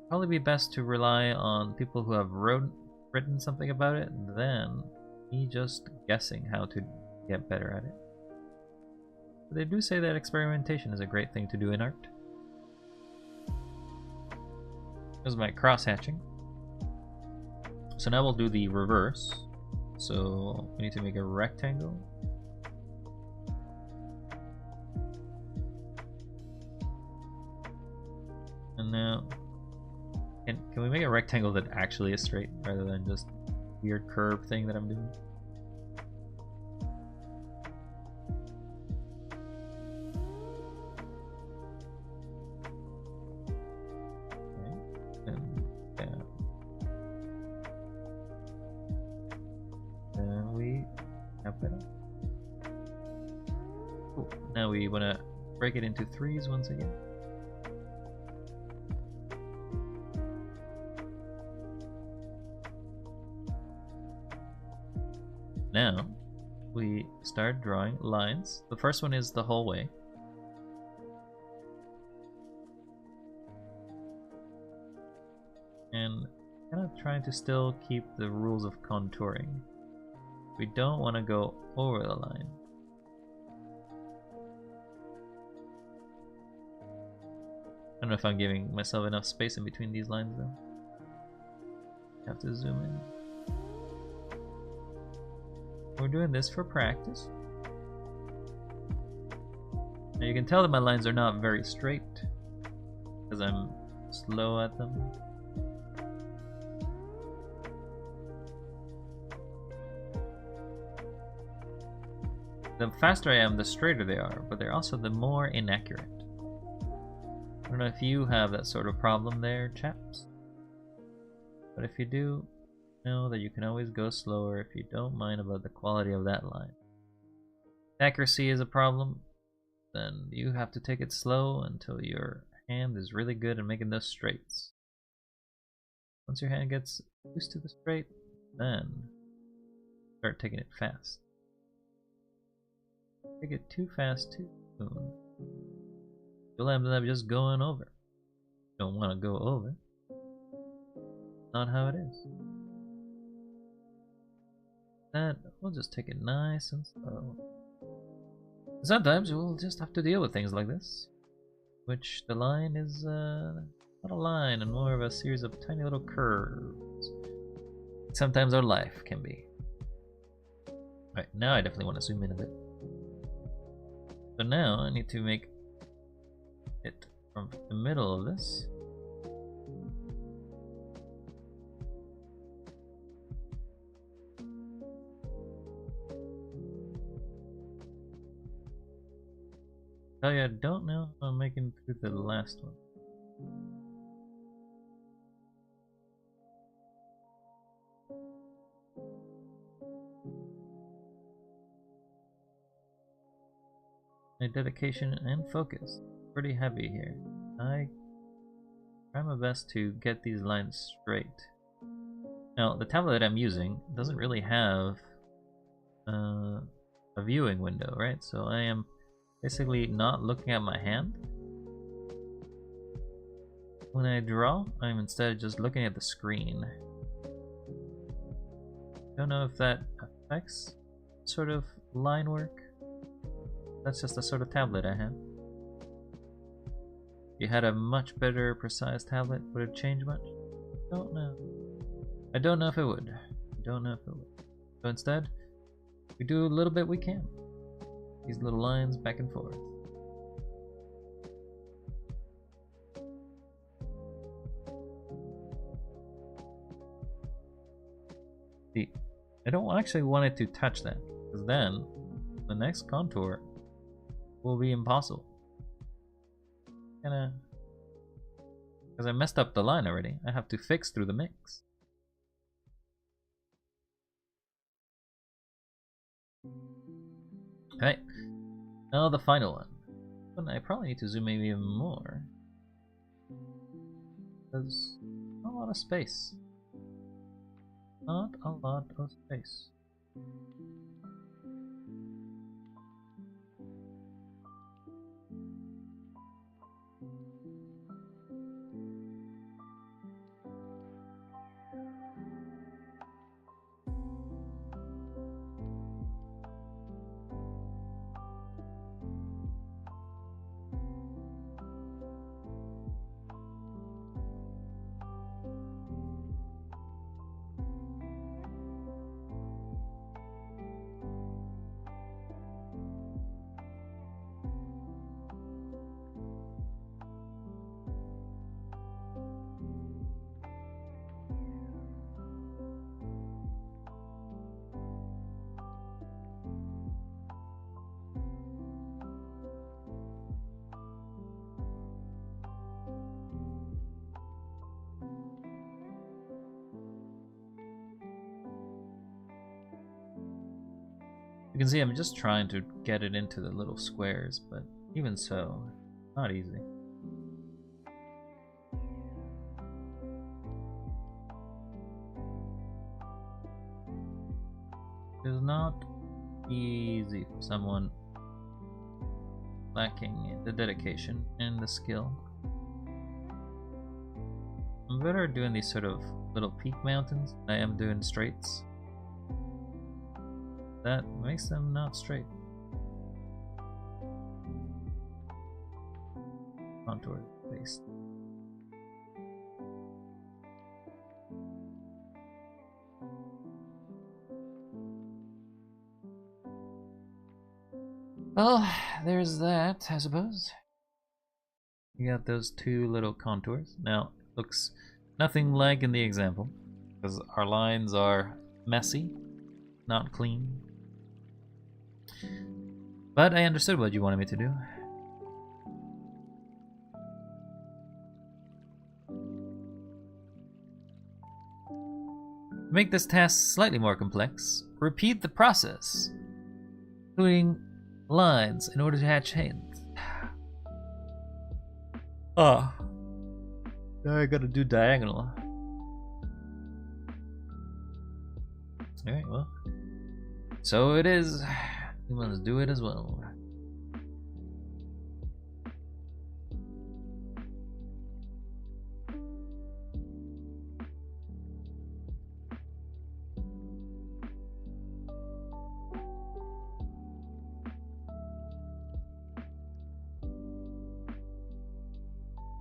probably be best to rely on people who have written something about it than me just guessing how to get better at it. But they do say that experimentation is a great thing to do in art. Here's my cross hatching. So now we'll do the reverse. So we need to make a rectangle. And now, can we make a rectangle that actually is straight rather than just weird curve thing that I'm doing? Cool. Now we want to break it into threes once again. Now we start drawing lines. The first one is the whole way. And kind of trying to still keep the rules of contouring. We don't want to go over the line. I don't know if I'm giving myself enough space in between these lines though. Have to zoom in. We're doing this for practice. Now you can tell that my lines are not very straight because I'm slow at them. The faster I am, the straighter they are, but they're also the more inaccurate. I don't know if you have that sort of problem there, chaps. But if you do, know that you can always go slower if you don't mind about the quality of that line. Accuracy is a problem. then you have to take it slow until your hand is really good at making those straights. Once your hand gets used to the straight, then start taking it fast. Take it too fast too soon, you'll end up just going over. You don't want to go over. Not how it is. That we'll just take it nice and slow. Sometimes we'll just have to deal with things like this, which the line is not a line and more of a series of tiny little curves. Sometimes our life can be. Right, now I definitely want to zoom in a bit. So now I need to make it from the middle of this. Tell you, I don't know if I'm making through the last one. My dedication and focus pretty heavy here. I try my best to get these lines straight. Now, the tablet I'm using doesn't really have a viewing window, right? So I am basically not looking at my hand. When I draw, I'm instead just looking at the screen. Don't know if that affects sort of line work. That's just the sort of tablet I have. If you had a much better precise tablet, would it change much? Don't know. I don't know if it would. Don't know if it would. So instead, we do a little bit we can. These little lines back and forth. See, I don't actually want it to touch that, because then the next contour will be impossible. Because I messed up the line already. I have to fix through the mix. Alright, now the final one. But I probably need to zoom in even more. There's not a lot of space. Not a lot of space. You can see I'm just trying to get it into the little squares, but even so, not easy. It's not easy for someone lacking the dedication and the skill. I'm better at doing these sort of little peak mountains than I am doing straights. That makes them not straight. Contour based. Well, there's that, I suppose. You got those two little contours. Now, it looks nothing like in the example, because our lines are messy, not clean. But I understood what you wanted me to do. To make this task slightly more complex, repeat the process, including lines in order to hatch hands. Ah. Now I gotta do diagonal. Alright, well. So it is. We must do it as well.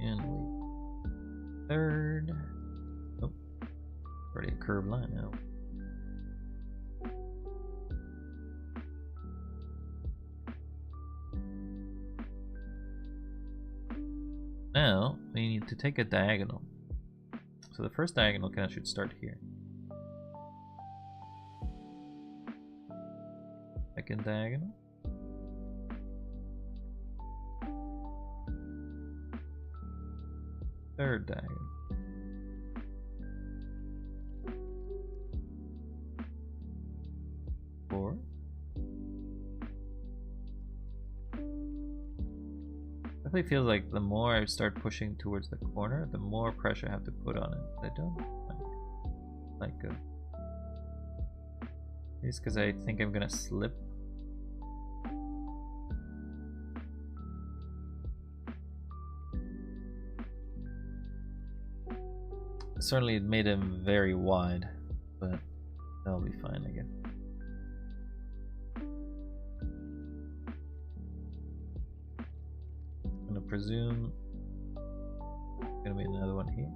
And we third. Oh, already a curved line now. Now we need to take a diagonal. So the first diagonal kind of should start here. Second diagonal. Third diagonal. Four. Definitely feels like the more I start pushing towards the corner, the more pressure I have to put on it. I don't like it. It's because I think I'm gonna slip. Certainly it made him very wide, but that'll be fine, I guess. I'm gonna presume there's gonna be another one here.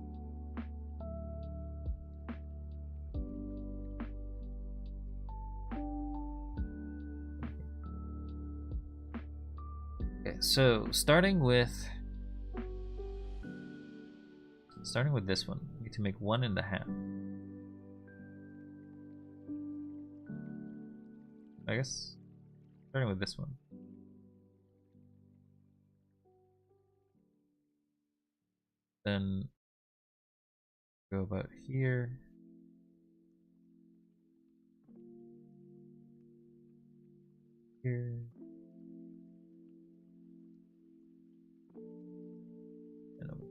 Okay, so starting with this one, we need to make 1.5. I guess starting with this one. Then go about here. Here. And over.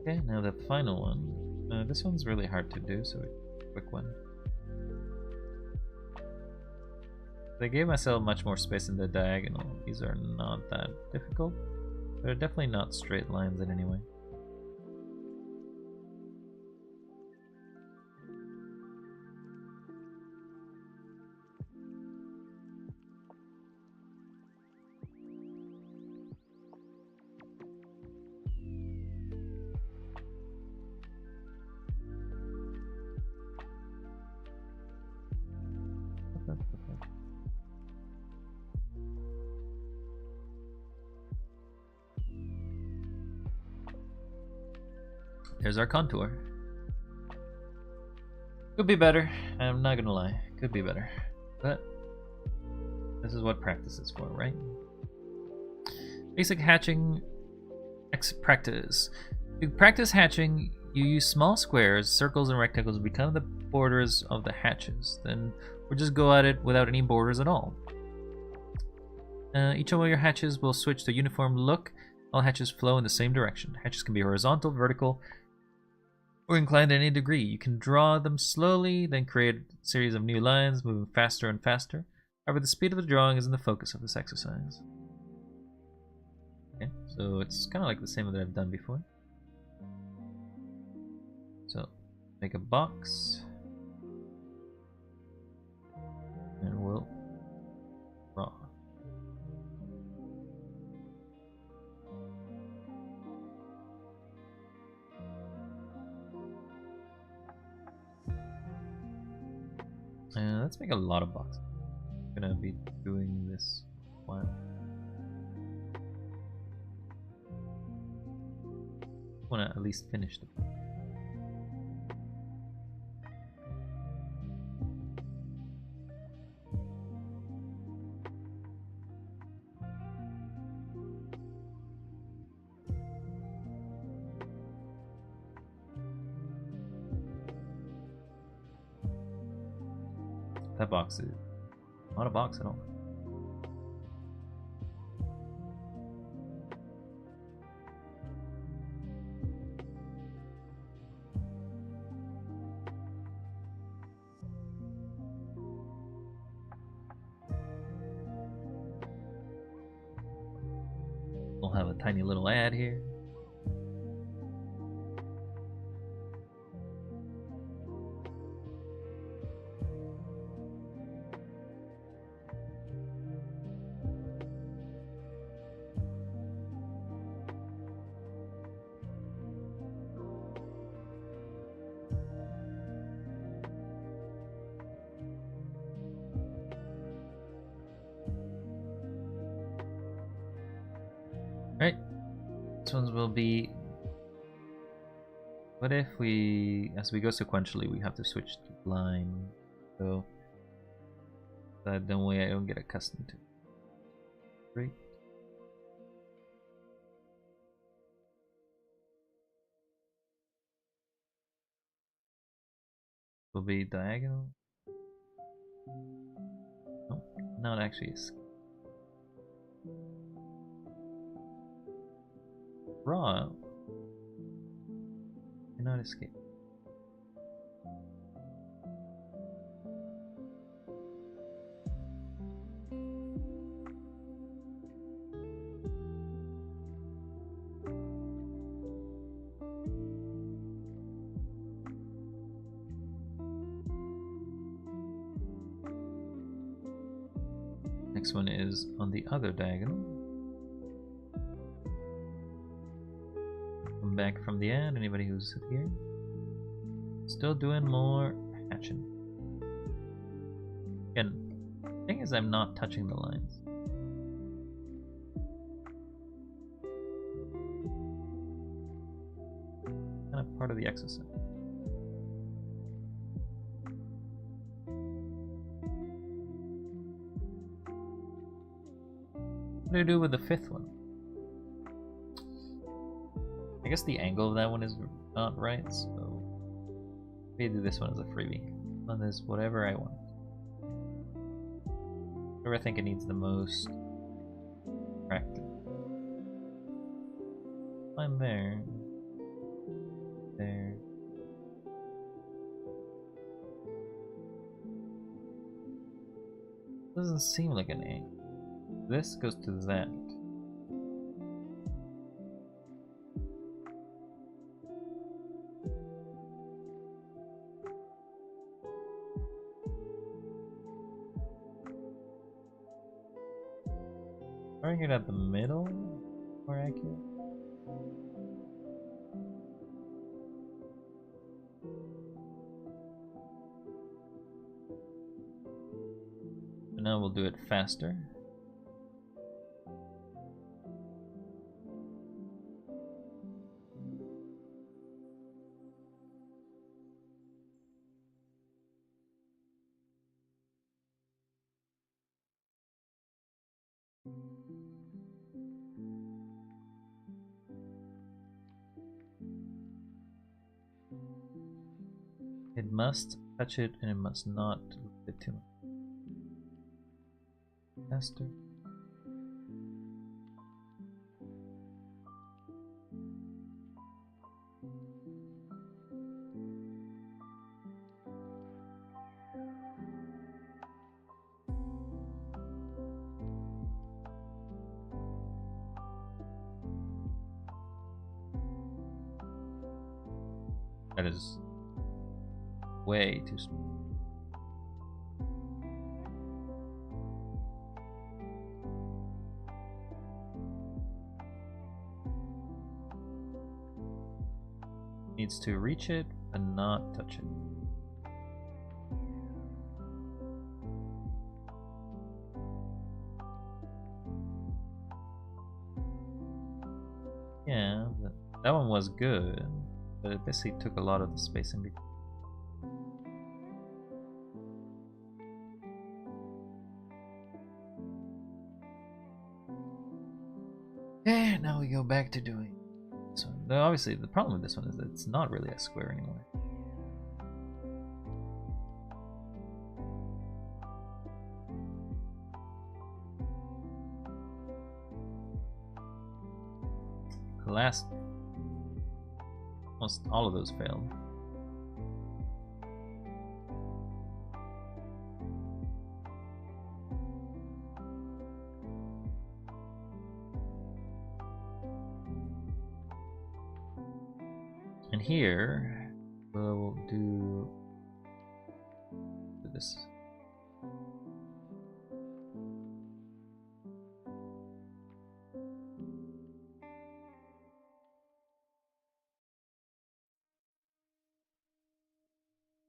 Okay, now the final one. This one's really hard to do, so a quick one. I gave myself much more space in the diagonal. These are not that difficult. They're definitely not straight lines in any way. There's our contour. Could be better. I'm not gonna lie. Could be better. But this is what practice is for, right? Basic hatching practice. To practice hatching, you use small squares, circles, and rectangles to become the borders of the hatches. Then we'll just go at it without any borders at all. Each of your hatches will switch to a uniform look. All hatches flow in the same direction. Hatches can be horizontal, vertical, or inclined at any degree. You can draw them slowly, then create a series of new lines, moving faster and faster. However, the speed of the drawing is in the focus of this exercise. Okay, so it's kind of like the same that I've done before. So, make a box, and we'll draw. Let's make a lot of boxes. I'm gonna be doing this a while. I wanna at least finish the box. That box is not a box at all. We'll have a tiny little ad here. Right. This ones will be. What if we, as we go sequentially, we have to switch to line, so that the way I don't get accustomed to. Great. Will be diagonal. No, not actually. Raw. Cannot escape. Next one is on the other diagonal. Come back from the end. Anybody who's here? Still doing more hatching. Again, the thing is I'm not touching the lines. Kind of part of the exercise. What do you do with the fifth one? I guess the angle of that one is not right, so maybe do this one as a freebie. On this, whatever I want. Whatever I think it needs the most practice. I'm there. There. Doesn't seem like an angle. This goes to that. Bring it at the middle, more accurate. And now we'll do it faster. It must touch it and it must not lift it too much. Faster. That is way too small. Needs to reach it and not touch it. Yeah, that one was good, but it basically took a lot of the space in between. And now we go back to doing this one. Though obviously the problem with this one is that it's not really a square anymore. The last, almost all of those failed. And here, we'll do this.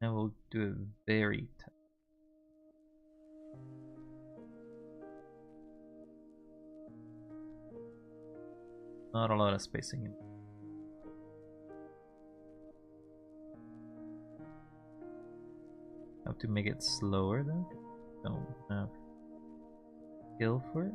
And we'll do it very tight. Not a lot of spacing in. Have to make it slower though. Don't have skill for it.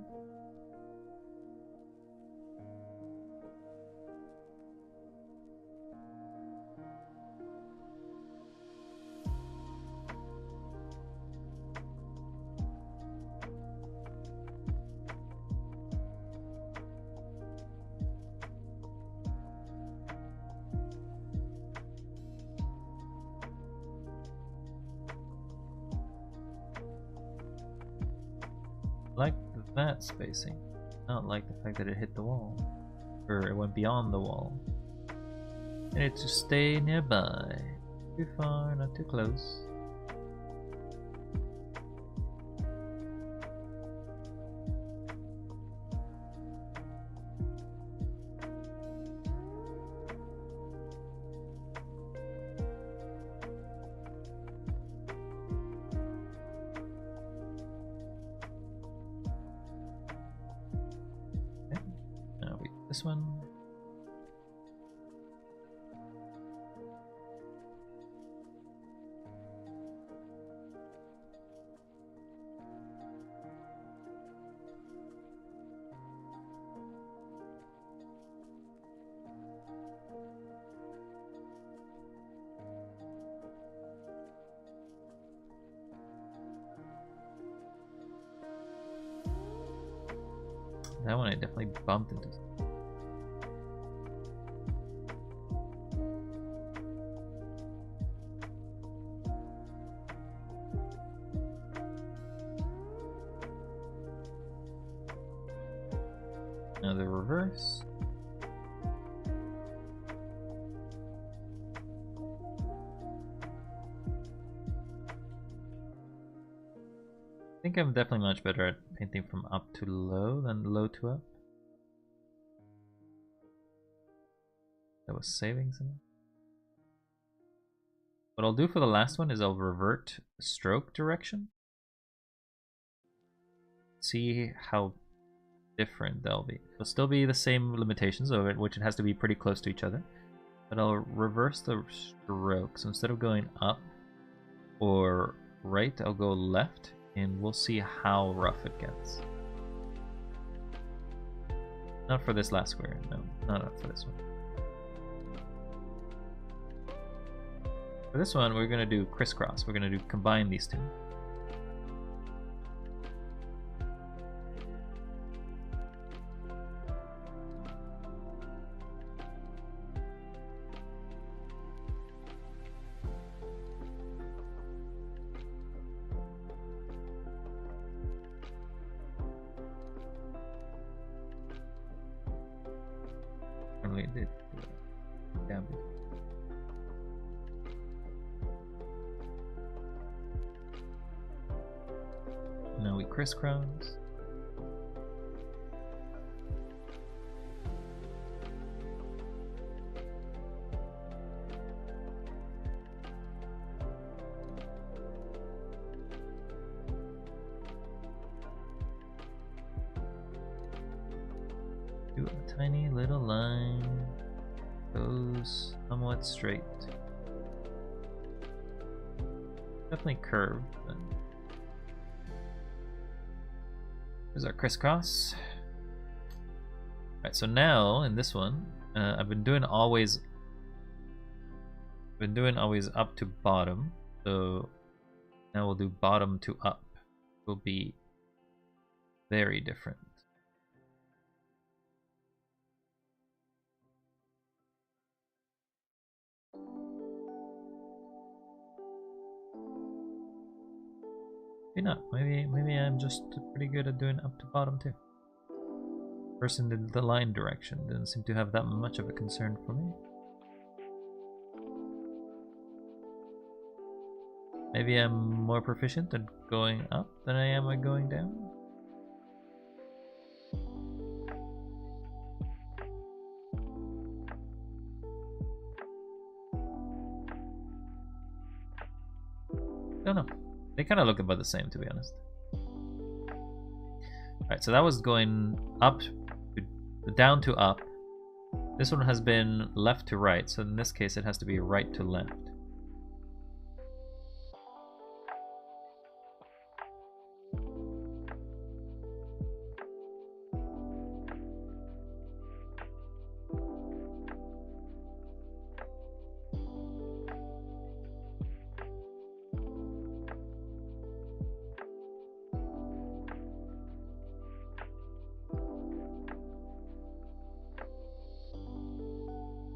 Like that spacing, not like the fact that it hit the wall, or it went beyond the wall. And it to stay nearby, too far, not too close. This one. That one I definitely bumped into. Now the reverse. I think I'm definitely much better at painting from up to low than low to up. That was saving something. What I'll do for the last one is I'll revert the stroke direction. See how different they'll be. It'll still be the same limitations of it, which it has to be pretty close to each other. But I'll reverse the stroke. So instead of going up or right, I'll go left, and we'll see how rough it gets. Not for this last square, no, not for this one. For this one, we're gonna do crisscross. We're gonna do combine these two. Now we crisscross. Do a tiny little line, goes somewhat straight. Definitely curved, but there's our crisscross. Alright, so now in this one, I've been doing always up to bottom. So now we'll do bottom to up. Will be very different. Maybe not. Maybe I'm just pretty good at doing up to bottom too. Person in the line direction didn't seem to have that much of a concern for me. Maybe I'm more proficient at going up than I am at going down. Don't know. They kind of look about the same, to be honest. Alright, so that was going up, down to up. This one has been left to right, so in this case it has to be right to left.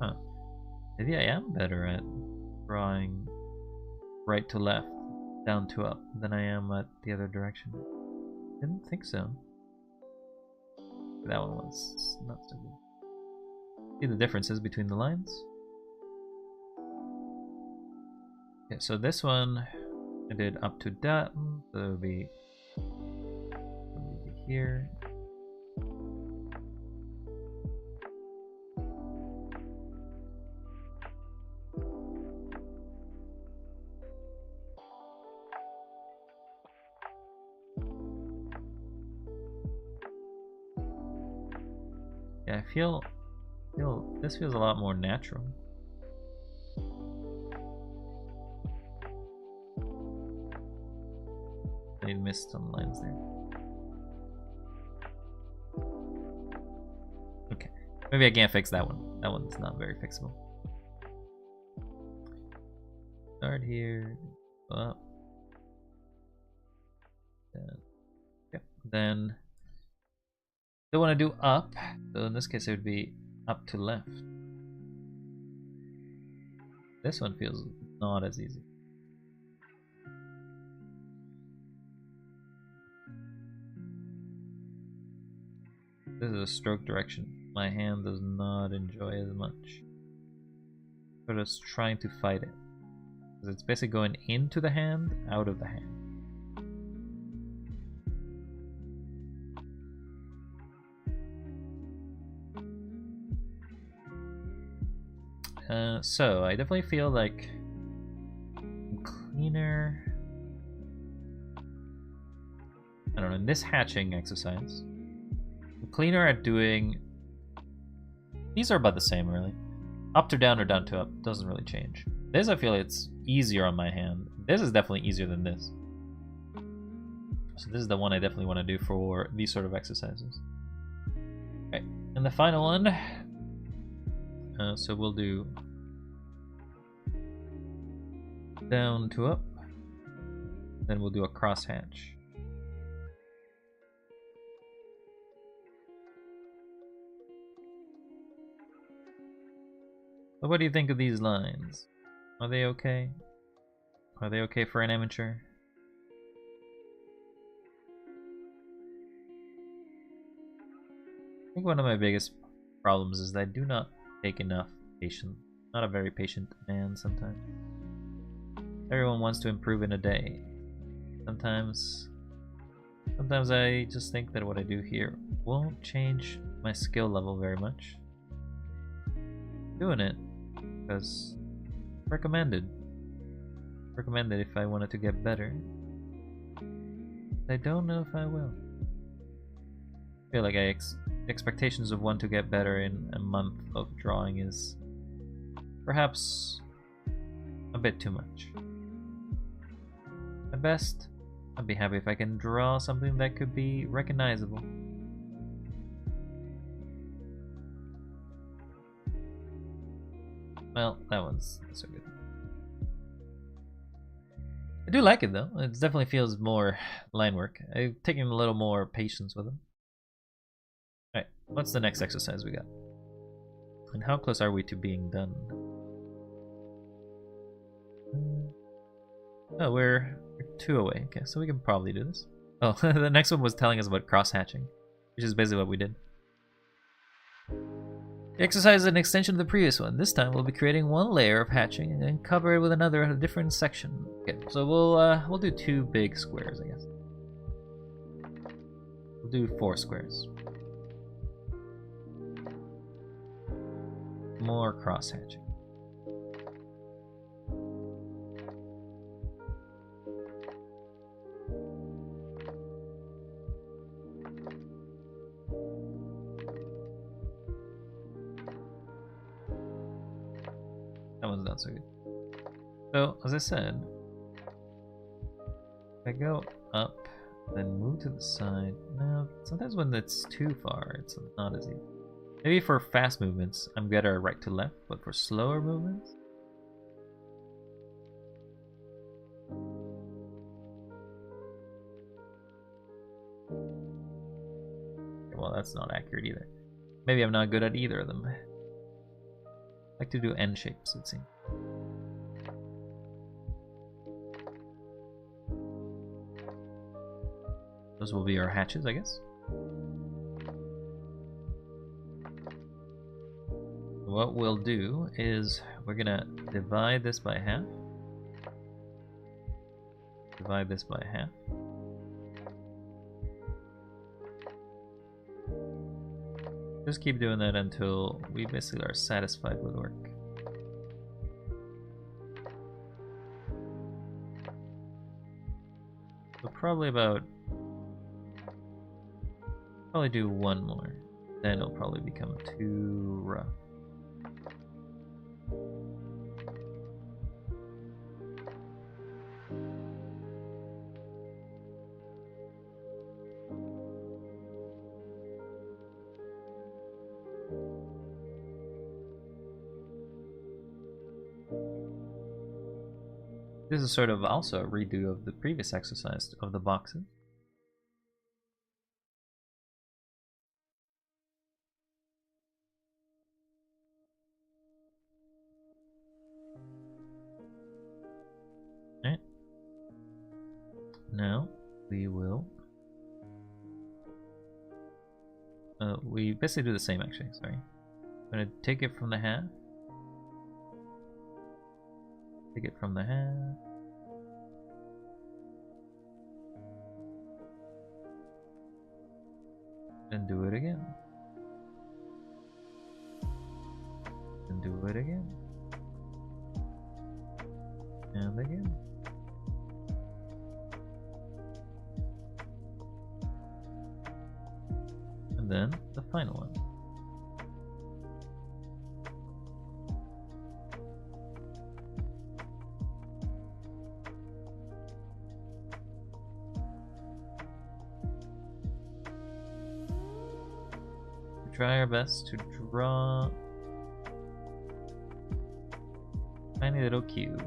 Huh. Maybe I am better at drawing right to left, down to up, than I am at the other direction. Didn't think so. That one was not so good. See the differences between the lines? Okay, so this one I did up to that, so it would be here. Yeah, I feel this feels a lot more natural. I missed some lines there. Okay, maybe I can't fix that one. That one's not very fixable. Start here, go up. Then I want to do up, so in this case it would be up to left. This one feels not as easy. This is a stroke direction. My hand does not enjoy as much. But it's trying to fight it. Because it's basically going into the hand, out of the hand. So I definitely feel like I'm cleaner. I don't know, in this hatching exercise, I'm cleaner at doing. These are about the same, really. Up to down or down to up doesn't really change. This I feel it's easier on my hand. This is definitely easier than this. So this is the one I definitely want to do for these sort of exercises. Okay, and the final one. So we'll do down to up, then we'll do a crosshatch. So what do you think of these lines? Are they okay? Are they okay for an amateur? I think one of my biggest problems is that I do not take enough patience. Not a very patient man sometimes. Everyone wants to improve in a day. Sometimes I just think that what I do here won't change my skill level very much. I'm doing it because recommended if I wanted to get better. I don't know if I will. I feel like expectations of one to get better in a month of drawing is perhaps a bit too much. At best, I'd be happy if I can draw something that could be recognizable. Well, that one's not so good. I do like it though. It definitely feels more line work. I've taken a little more patience with them. Alright, what's the next exercise we got? And how close are we to being done? Oh, we're 2 away. Okay, so we can probably do this. Oh, the next one was telling us about cross-hatching, which is basically what we did. The exercise is an extension of the previous one. This time we'll be creating one layer of hatching and then cover it with another in a different section. Okay, so we'll do 2 big squares, I guess. We'll do 4 squares. More cross-hatching. That one's not so good. So, as I said, if I go up, then move to the side. Now, sometimes when it's too far, it's not as easy. Maybe for fast movements, I'm better right to left, but for slower movements? Well, that's not accurate either. Maybe I'm not good at either of them. I like to do N shapes, it seems. Those will be our hatches, I guess. What we'll do is we're gonna divide this by half. Divide this by half. Just keep doing that until we basically are satisfied with work. So probably do 1 more. Then it'll probably become too rough. This is sort of also a redo of the previous exercise of the boxes. Alright. Now we will... we basically do the same actually, sorry. I'm going to take it from the half. Take it from the half. And do it again. And do it again. And again. And then the final one. Try our best to draw a tiny little cube.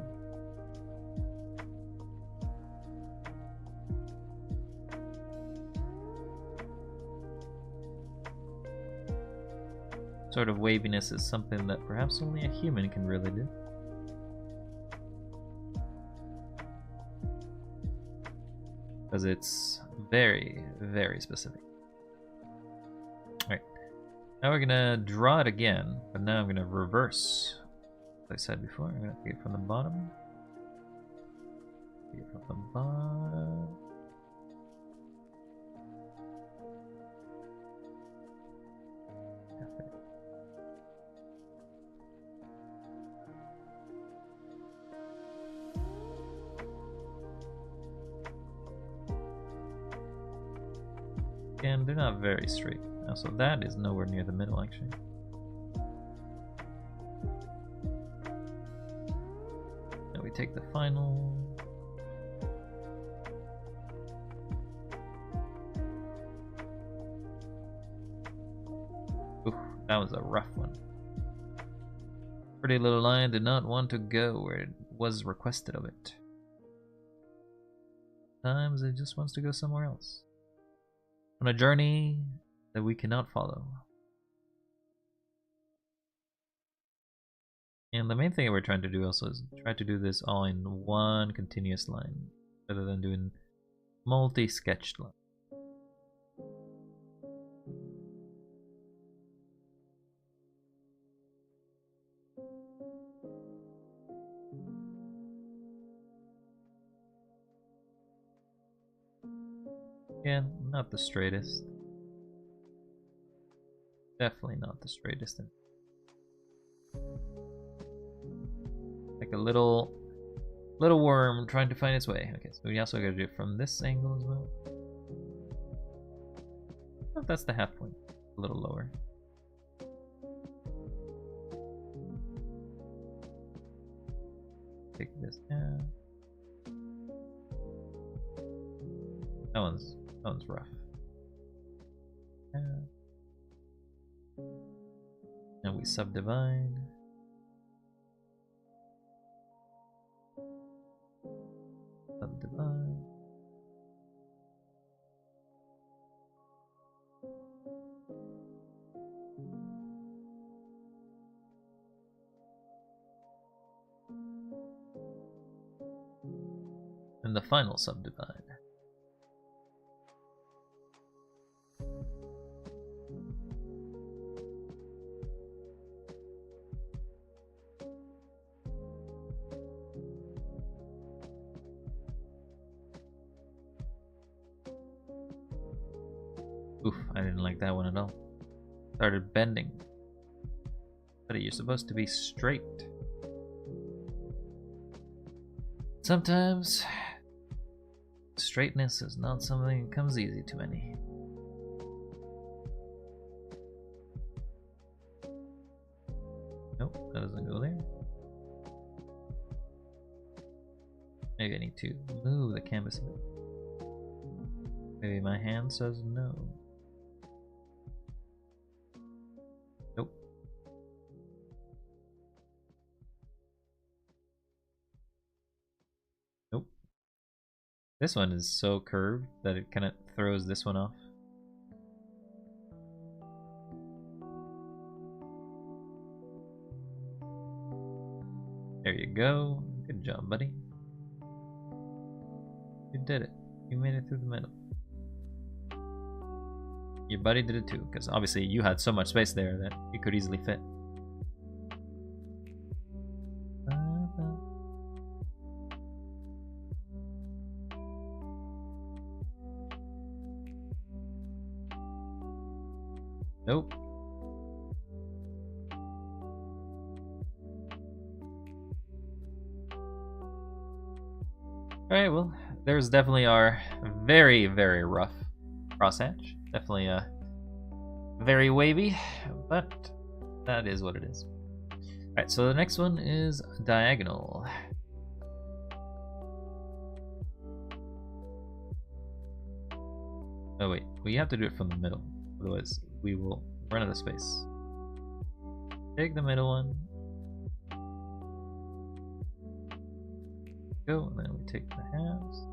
Sort of waviness is something that perhaps only a human can really do. Because it's very, very specific. Alright. Now we're gonna draw it again, but now I'm gonna reverse. As I said before, I'm gonna take it from the bottom. Take it from the bottom. Okay. And they're not very straight. So that is nowhere near the middle, actually. Now we take the final. Oof, that was a rough one. Pretty little lion did not want to go where it was requested of it. Sometimes it just wants to go somewhere else. On a journey that we cannot follow. And the main thing that we're trying to do also is try to do this all in one continuous line. rather than doing multi-sketched line. Again, not the straightest. Definitely not the straightest. Like a little worm trying to find its way. Okay, so we also gotta do it from this angle as well. Oh, that's the half point. A little lower. Take this down. That one's rough. And we subdivide. Subdivide. And the final subdivide. Oof, I didn't like that one at all. Started bending. But you're supposed to be straight. Sometimes straightness is not something that comes easy to many. Nope, that doesn't go there. Maybe I need to move the canvas a bit. Maybe my hand says no. Nope. Nope. This one is so curved that it kind of throws this one off. There you go. Good job, buddy. You did it. You made it through the middle. Your buddy did it too, because obviously you had so much space there that you could easily fit. Nope. Alright, well, there's definitely our very, very rough crosshatch. Definitely very wavy, but that is what it is. Alright, so the next one is diagonal. Oh wait, we have to do it from the middle, otherwise we will run out of space. Take the middle one. Go, and then we take the halves.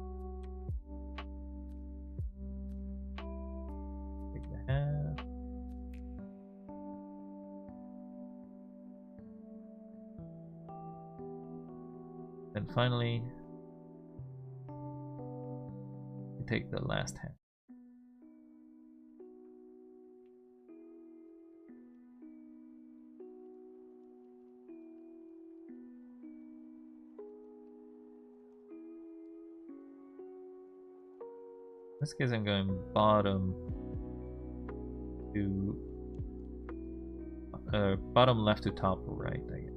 Take the half. And finally, we take the last half. In this case, I'm going bottom to bottom left to top right, I guess.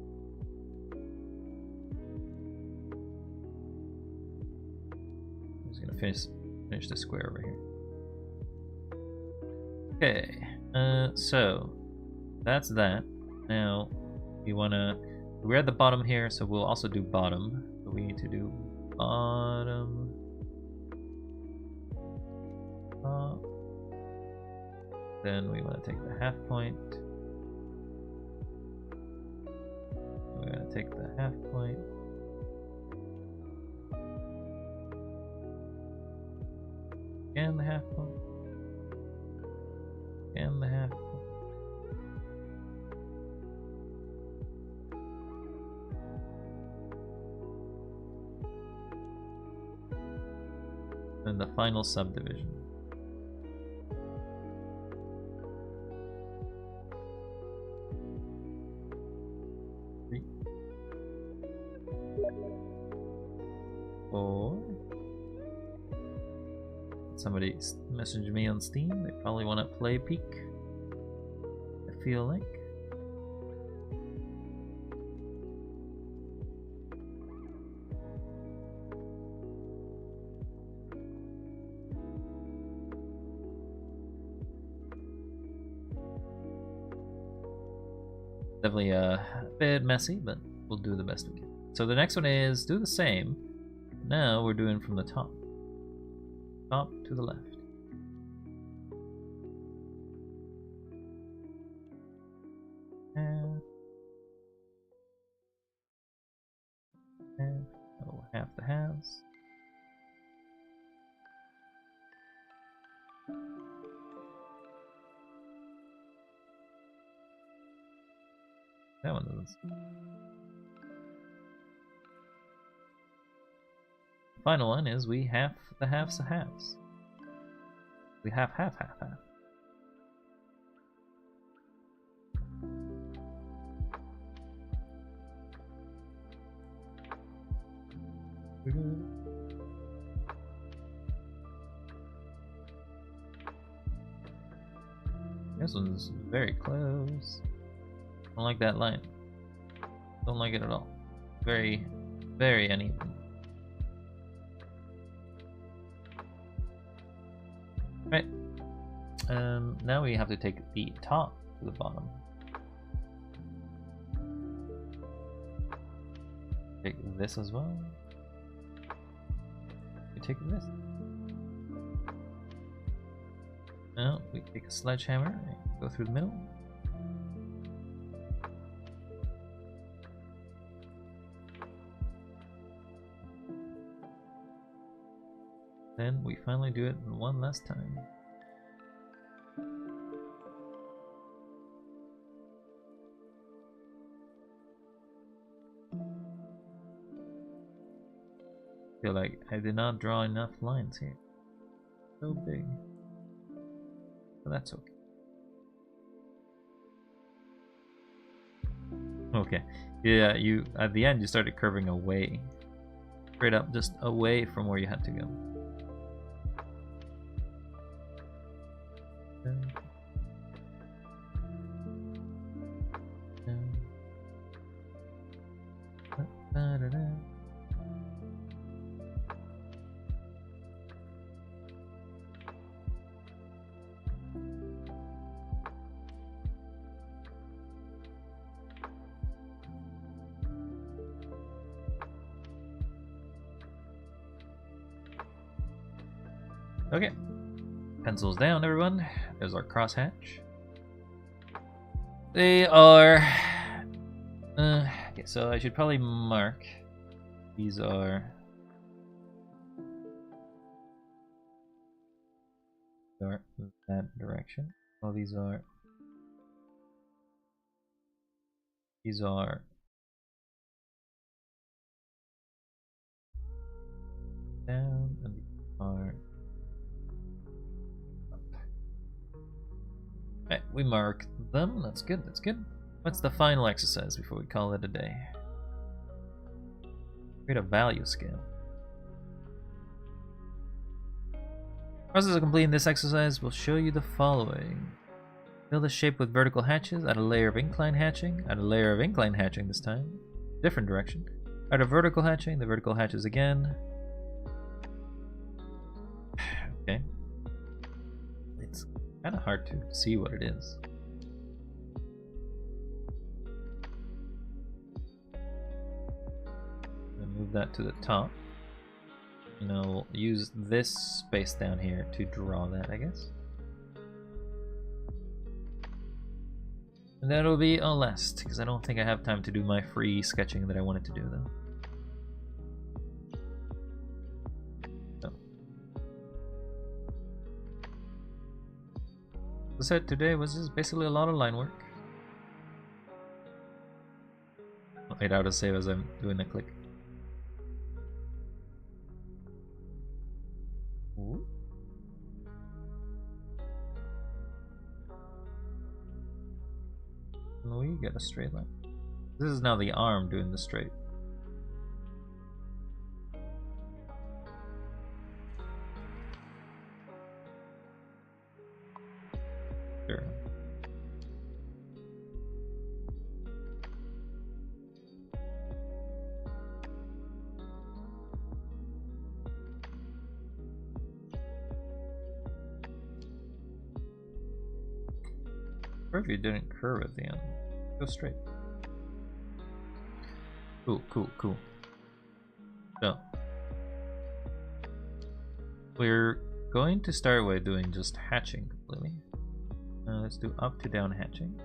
I'm just gonna finish the square over here. Okay, so that's that. Now we're at the bottom here, so we'll also do bottom. So we need to do bottom. Then we want to take the half point. We're going to take the half point. And the half point. And the half point. And the final subdivision. Three. 4. Somebody messaged me on Steam. They probably want to play Peak. I feel like. Definitely a bit messy, but we'll do the best we can. So the next one is do the same. Now we're doing from the top. Top to the left. Oh, half the halves. That one doesn't. The final one is we half the halves of halves. We half. This one's very close. Don't like that line. Don't like it at all. Very, very uneven. Right. Now we have to take the top to the bottom. Take this as well. We take this. Now we take a sledgehammer and go through the middle. Then we finally do it one last time. Feel like I did not draw enough lines here. So big. But that's okay. Okay. Yeah, you at the end you started curving away. Straight up, just away from where you had to go. Okay, pencils down, everyone. There's our crosshatch. They are. Okay, so I should probably mark. These are. That direction. Oh, these are. These are. Down and these are. Alright, we mark them. That's good, that's good. What's the final exercise before we call it a day? Create a value scale. Process of completing this exercise will show you the following. Fill the shape with vertical hatches, add a layer of incline hatching, add a layer of incline hatching this time. Different direction. Add a vertical hatching, the vertical hatches again. Okay. It's kind of hard to see what it is. Move that to the top. And I'll use this space down here to draw that, I guess. And that'll be a last, because I don't think I have time to do my free sketching that I wanted to do, though. So. As I said, today was just basically a lot of line work. I'll wait out to save as I'm doing a click. get a straight line. This is now the arm doing the straight. Sure. Or if you didn't curve at the end, go straight. Cool, cool, cool. So we're going to start by doing just hatching completely. Let's do up to down hatching.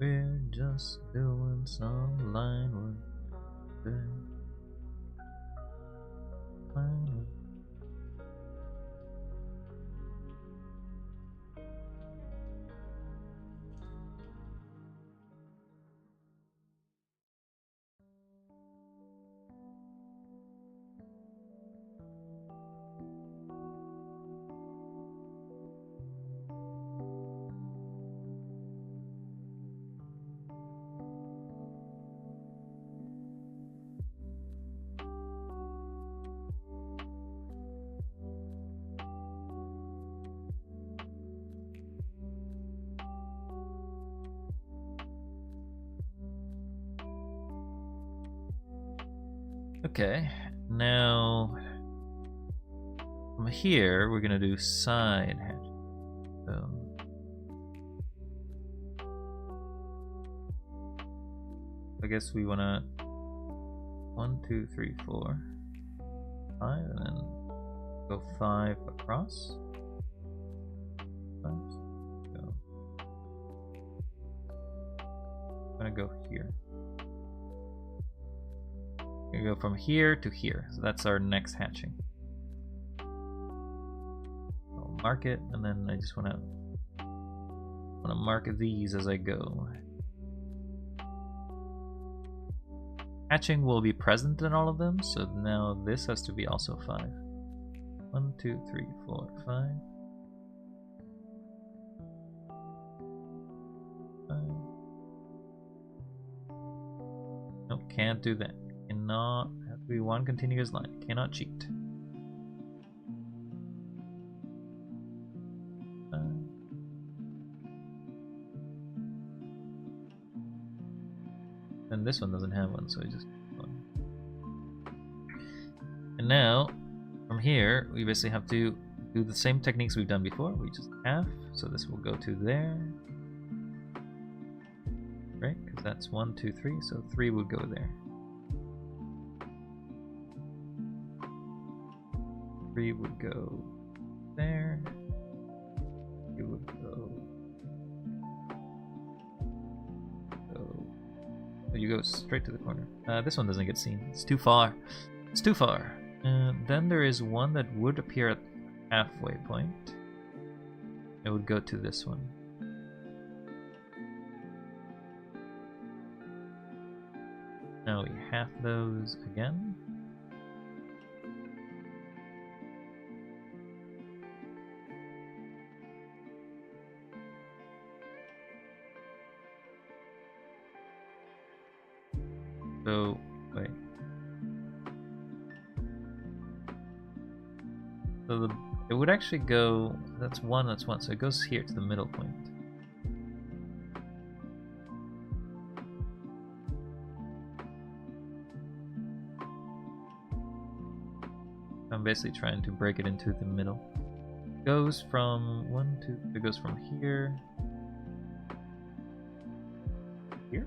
We're just doing some line work. Okay, now from here we're gonna do side hatch. So I guess we wanna 1, 2, 3, 4, 5, and then go 5 across. 5, go. I'm gonna go here. We go from here to here, so that's our next hatching. I'll mark it, and then I just want to mark these as I go. Hatching will be present in all of them, so now this has to be also 5. 1, 2, 3, 4, 5. 5. Nope, can't do that. Cannot have to be one continuous line. Cannot cheat. And this one doesn't have one, so I just one. And now from here we basically have to do the same techniques we've done before. We just half, so this will go to there, right? Because that's 1, 2, 3, so 3 would go there. 3 would go there. It would go. Oh, you go straight to the corner. This one doesn't get seen. It's too far. It's too far. Then there is one that would appear at halfway point. It would go to this one. Now we half those again. So, wait. So it would actually go, that's one, so it goes here to the middle point. I'm basically trying to break it into the middle. It goes from 1, 2, it goes from here. Here?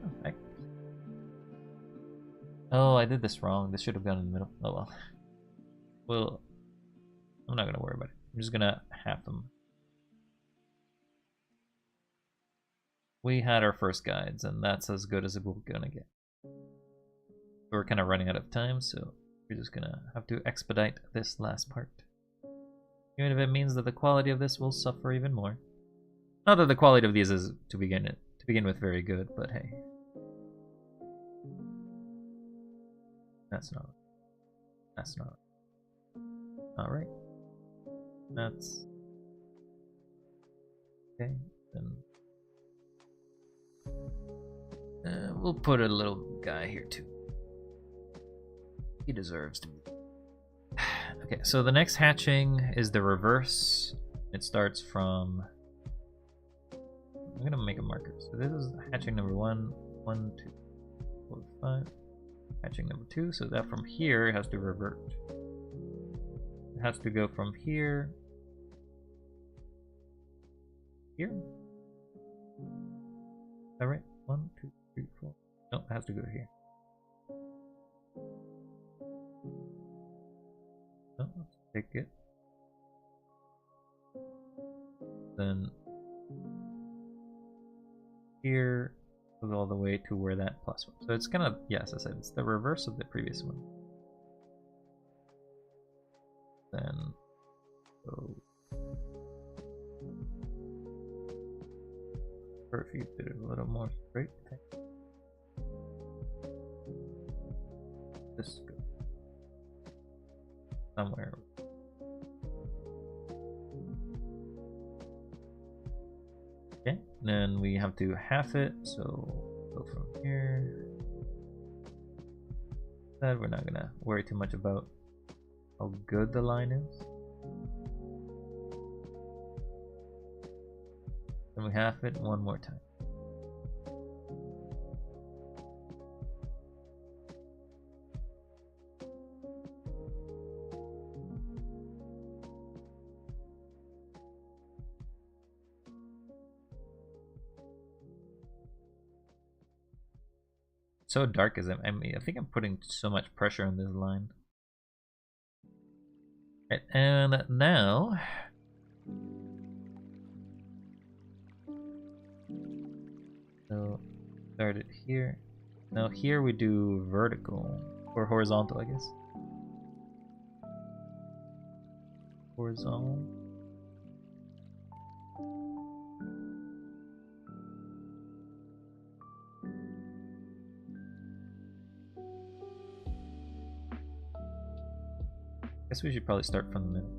Oh, I did this wrong. This should have gone in the middle. Oh well. Well, I'm not gonna worry about it. I'm just gonna half them. We had our first guides, and that's as good as we're gonna get. We're kind of running out of time, so we're just gonna have to expedite this last part. Even if it means that the quality of this will suffer even more. Not that the quality of these is to begin with very good, but hey. That's not right. That's okay. Then we'll put a little guy here too. He deserves to be. Okay, so the next hatching is the reverse. It starts from. I'm gonna make a marker. So this is hatching number 1, 1, 2, 4, 5. Hatching number 2. So that from here it has to revert. It has to go from here. Here. Is that right? 1, 2, 3, 4. No, it has to go here. No, let's take it. Then here goes all the way to where that plus was. So it's kind of, yes, I said it's the reverse of the previous one. Then go. Or if you did it a little more straight. This go somewhere. Okay, then we have to half it, so go from here. That we're not gonna worry too much about how good the line is. Then we half it one more time. So dark as I mean, I think I'm putting so much pressure on this line. Right, and now so start it here. Now here we do vertical or horizontal, I guess. Horizontal. Guess we should probably start from the middle.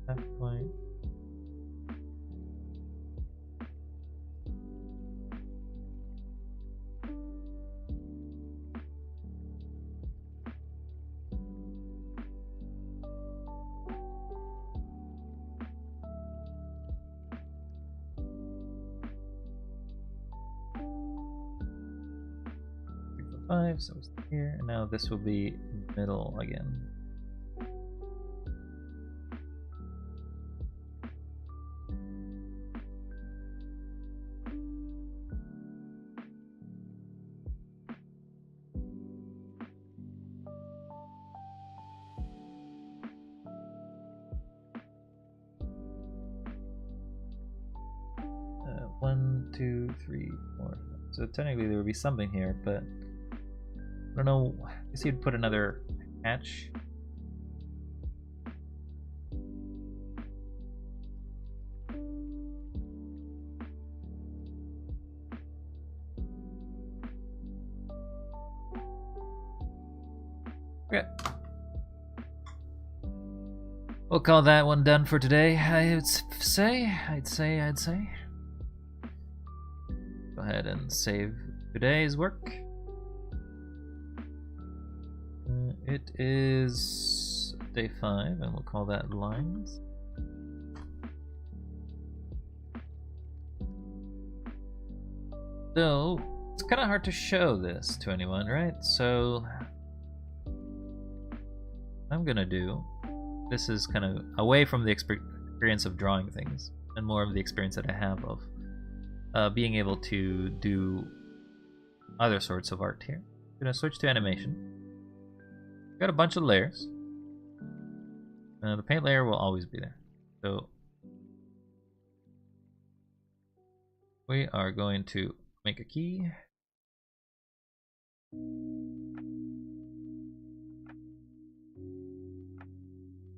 That point. Five, so it's here, and now this will be middle again. One, two, three, four. So technically there would be something here, but I don't know. I guess you'd put another hatch. Okay. We'll call that one done for today. I'd say. Go ahead and save today's work. It is day 5, and we'll call that lines. So, it's kind of hard to show this to anyone, right? So, I'm gonna do, this is kind of away from the experience of drawing things, and more of the experience that I have of being able to do other sorts of art here. I'm gonna switch to animation. Got a bunch of layers. The paint layer will always be there. So we are going to make a key.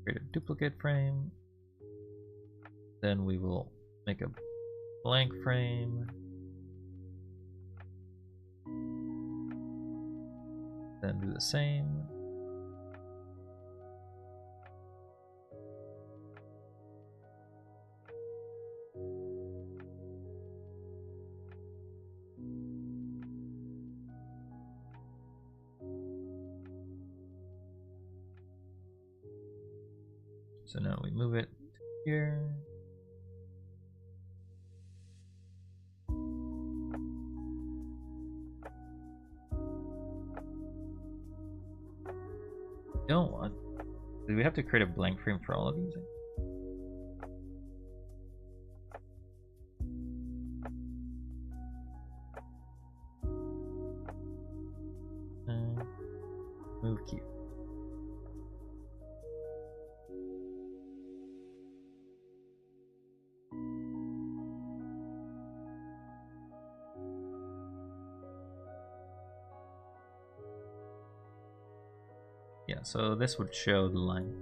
Create a duplicate frame. Then we will make a blank frame. Then do the same. So now we move it here. Don't want. Do we have to create a blank frame for all of these? Move key. Yeah, so this would show the line.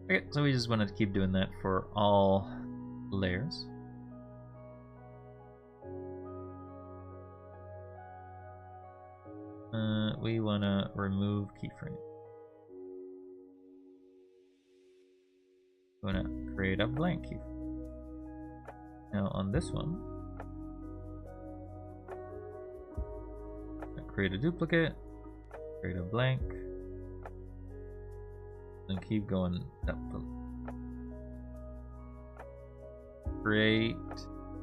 Okay, so we just want to keep doing that for all layers. We want to remove keyframe. We want to create a blank keyframe. Now on this one, create a duplicate, create a blank, and keep going up the create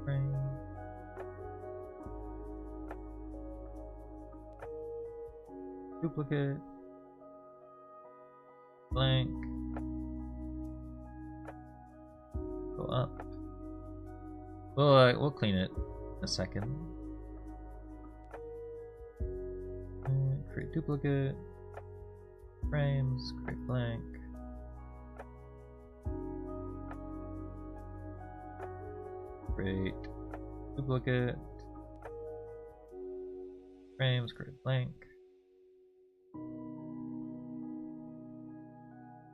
frame. Duplicate, blank, go up. We'll clean it in a second. And create duplicate, frames, create blank. Create duplicate, frames, create blank.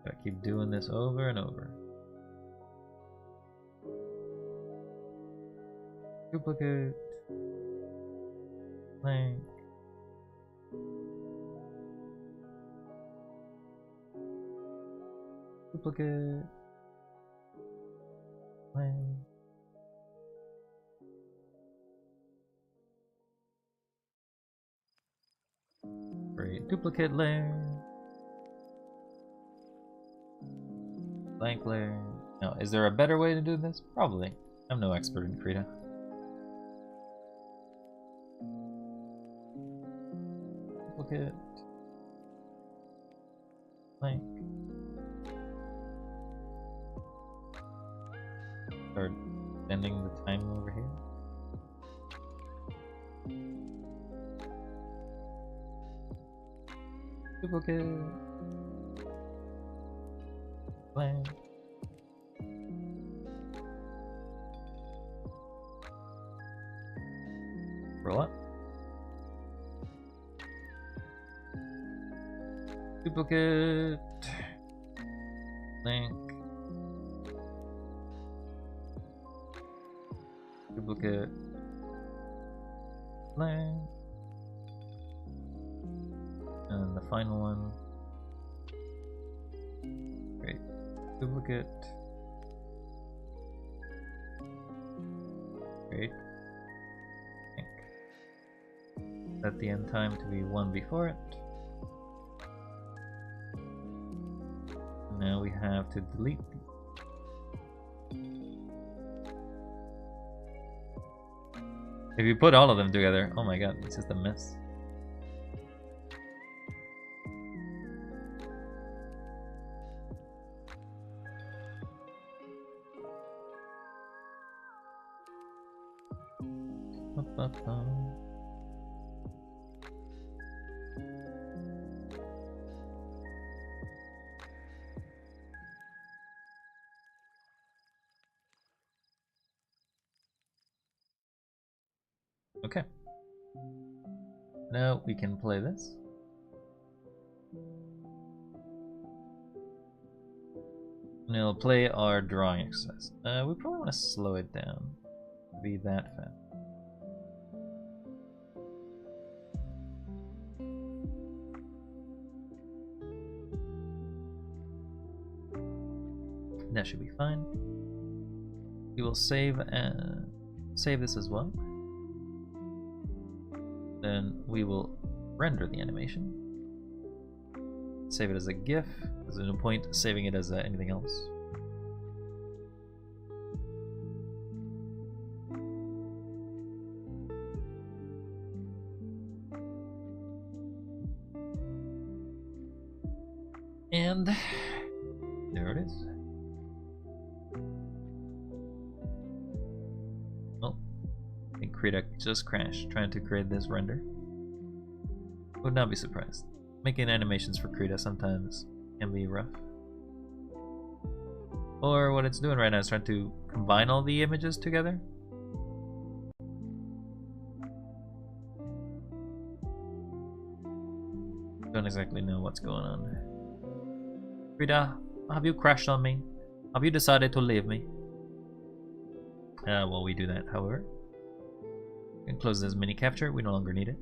Gotta keep doing this over and over. Duplicate, blank. Duplicate, blank. Create duplicate layer. Blank layer. Now, is there a better way to do this? Probably. I'm no expert in Krita. Duplicate. Blank. Start extending the time over here. Duplicate. Blank. Roll up. Duplicate. Blank. Duplicate. Blank. And the final one. Great. Duplicate. Great. Set the end time to be 1 before it. Now we have to delete these. If you put all of them together, oh my god, it's just a mess. Okay. Now we can play this. And it'll play our drawing exercise. We probably want to slow it down. Be that fast. That should be fine. We will save this as well. Then we will render the animation. Save it as a GIF. There's no point saving it as anything else. And there it is. Oh, I think Krita just crashed trying to create this render. Would not be surprised. Making animations for Krita sometimes can be rough. Or what it's doing right now is trying to combine all the images together. Don't exactly know what's going on. Krita, have you crashed on me? Have you decided to leave me? Well, we do that, however. We can close this mini capture, we no longer need it.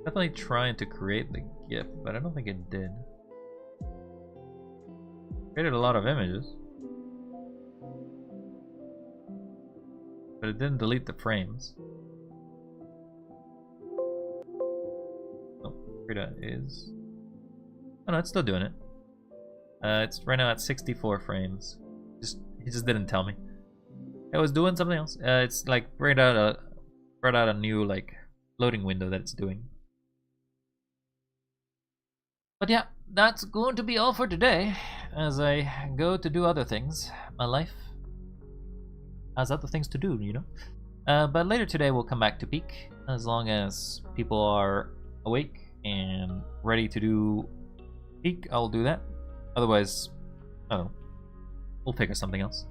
Definitely trying to create the GIF, but I don't think it did. Created a lot of images, but it didn't delete the frames. Oh, Krita is. Oh no, it's still doing it. It's right now at 64 frames. He just didn't tell me. It was doing something else. It's like brought out a new like loading window that it's doing. But yeah, that's going to be all for today, as I go to do other things. My life has other things to do, you know? But later today we'll come back to Peak, as long as people are awake and ready to do Peak, I'll do that. Otherwise, I don't know, we'll figure something else.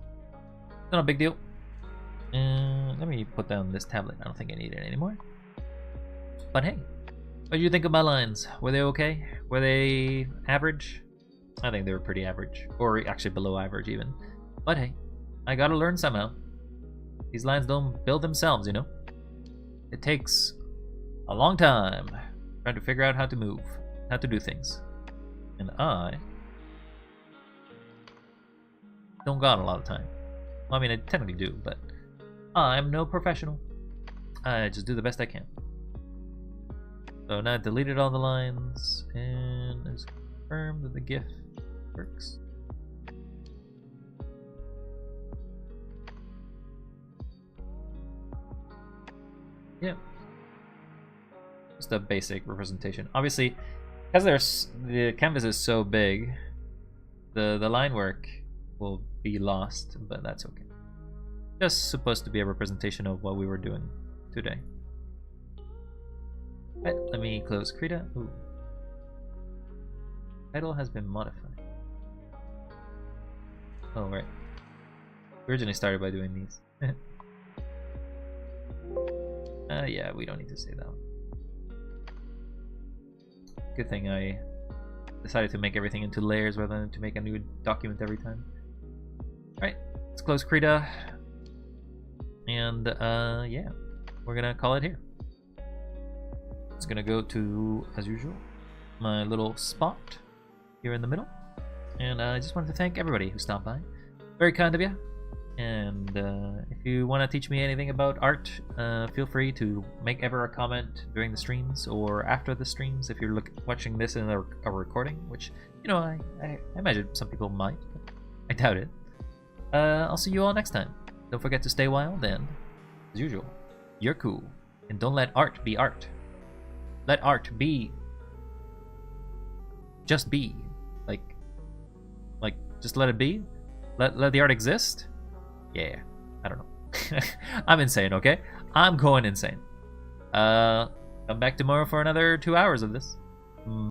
Not a big deal. Let me put down this tablet, I don't think I need it anymore. But hey. What did you think of my lines? Were they okay? Were they average? I think they were pretty average. Or actually below average even. But hey, I gotta learn somehow. These lines don't build themselves, you know? It takes a long time trying to figure out how to move, how to do things. And I don't got a lot of time. Well, I mean, I technically do, but I'm no professional. I just do the best I can. So now I deleted all the lines, and it's confirmed that the GIF works. Yeah. Just a basic representation. Obviously, because the canvas is so big, the line work will be lost, but that's okay. Just supposed to be a representation of what we were doing today. Right, let me close Krita. Ooh. Title has been modified. Oh, right. Originally started by doing these. Yeah, we don't need to say that one. Good thing I decided to make everything into layers rather than to make a new document every time. Alright, let's close Krita. And, yeah, we're gonna call it here. It's gonna go to, as usual, my little spot here in the middle. And I just wanted to thank everybody who stopped by. Very kind of you. And if you want to teach me anything about art, feel free to make ever a comment during the streams or after the streams if you're watching this in a recording, which, you know, I imagine some people might, but I doubt it. I'll see you all next time. Don't forget to stay wild, and, as usual, you're cool. And don't let art be art. Let art be. Just be. Like, just let it be? Let the art exist? Yeah, I don't know. I'm insane, okay? I'm going insane. Come back tomorrow for another 2 hours of this.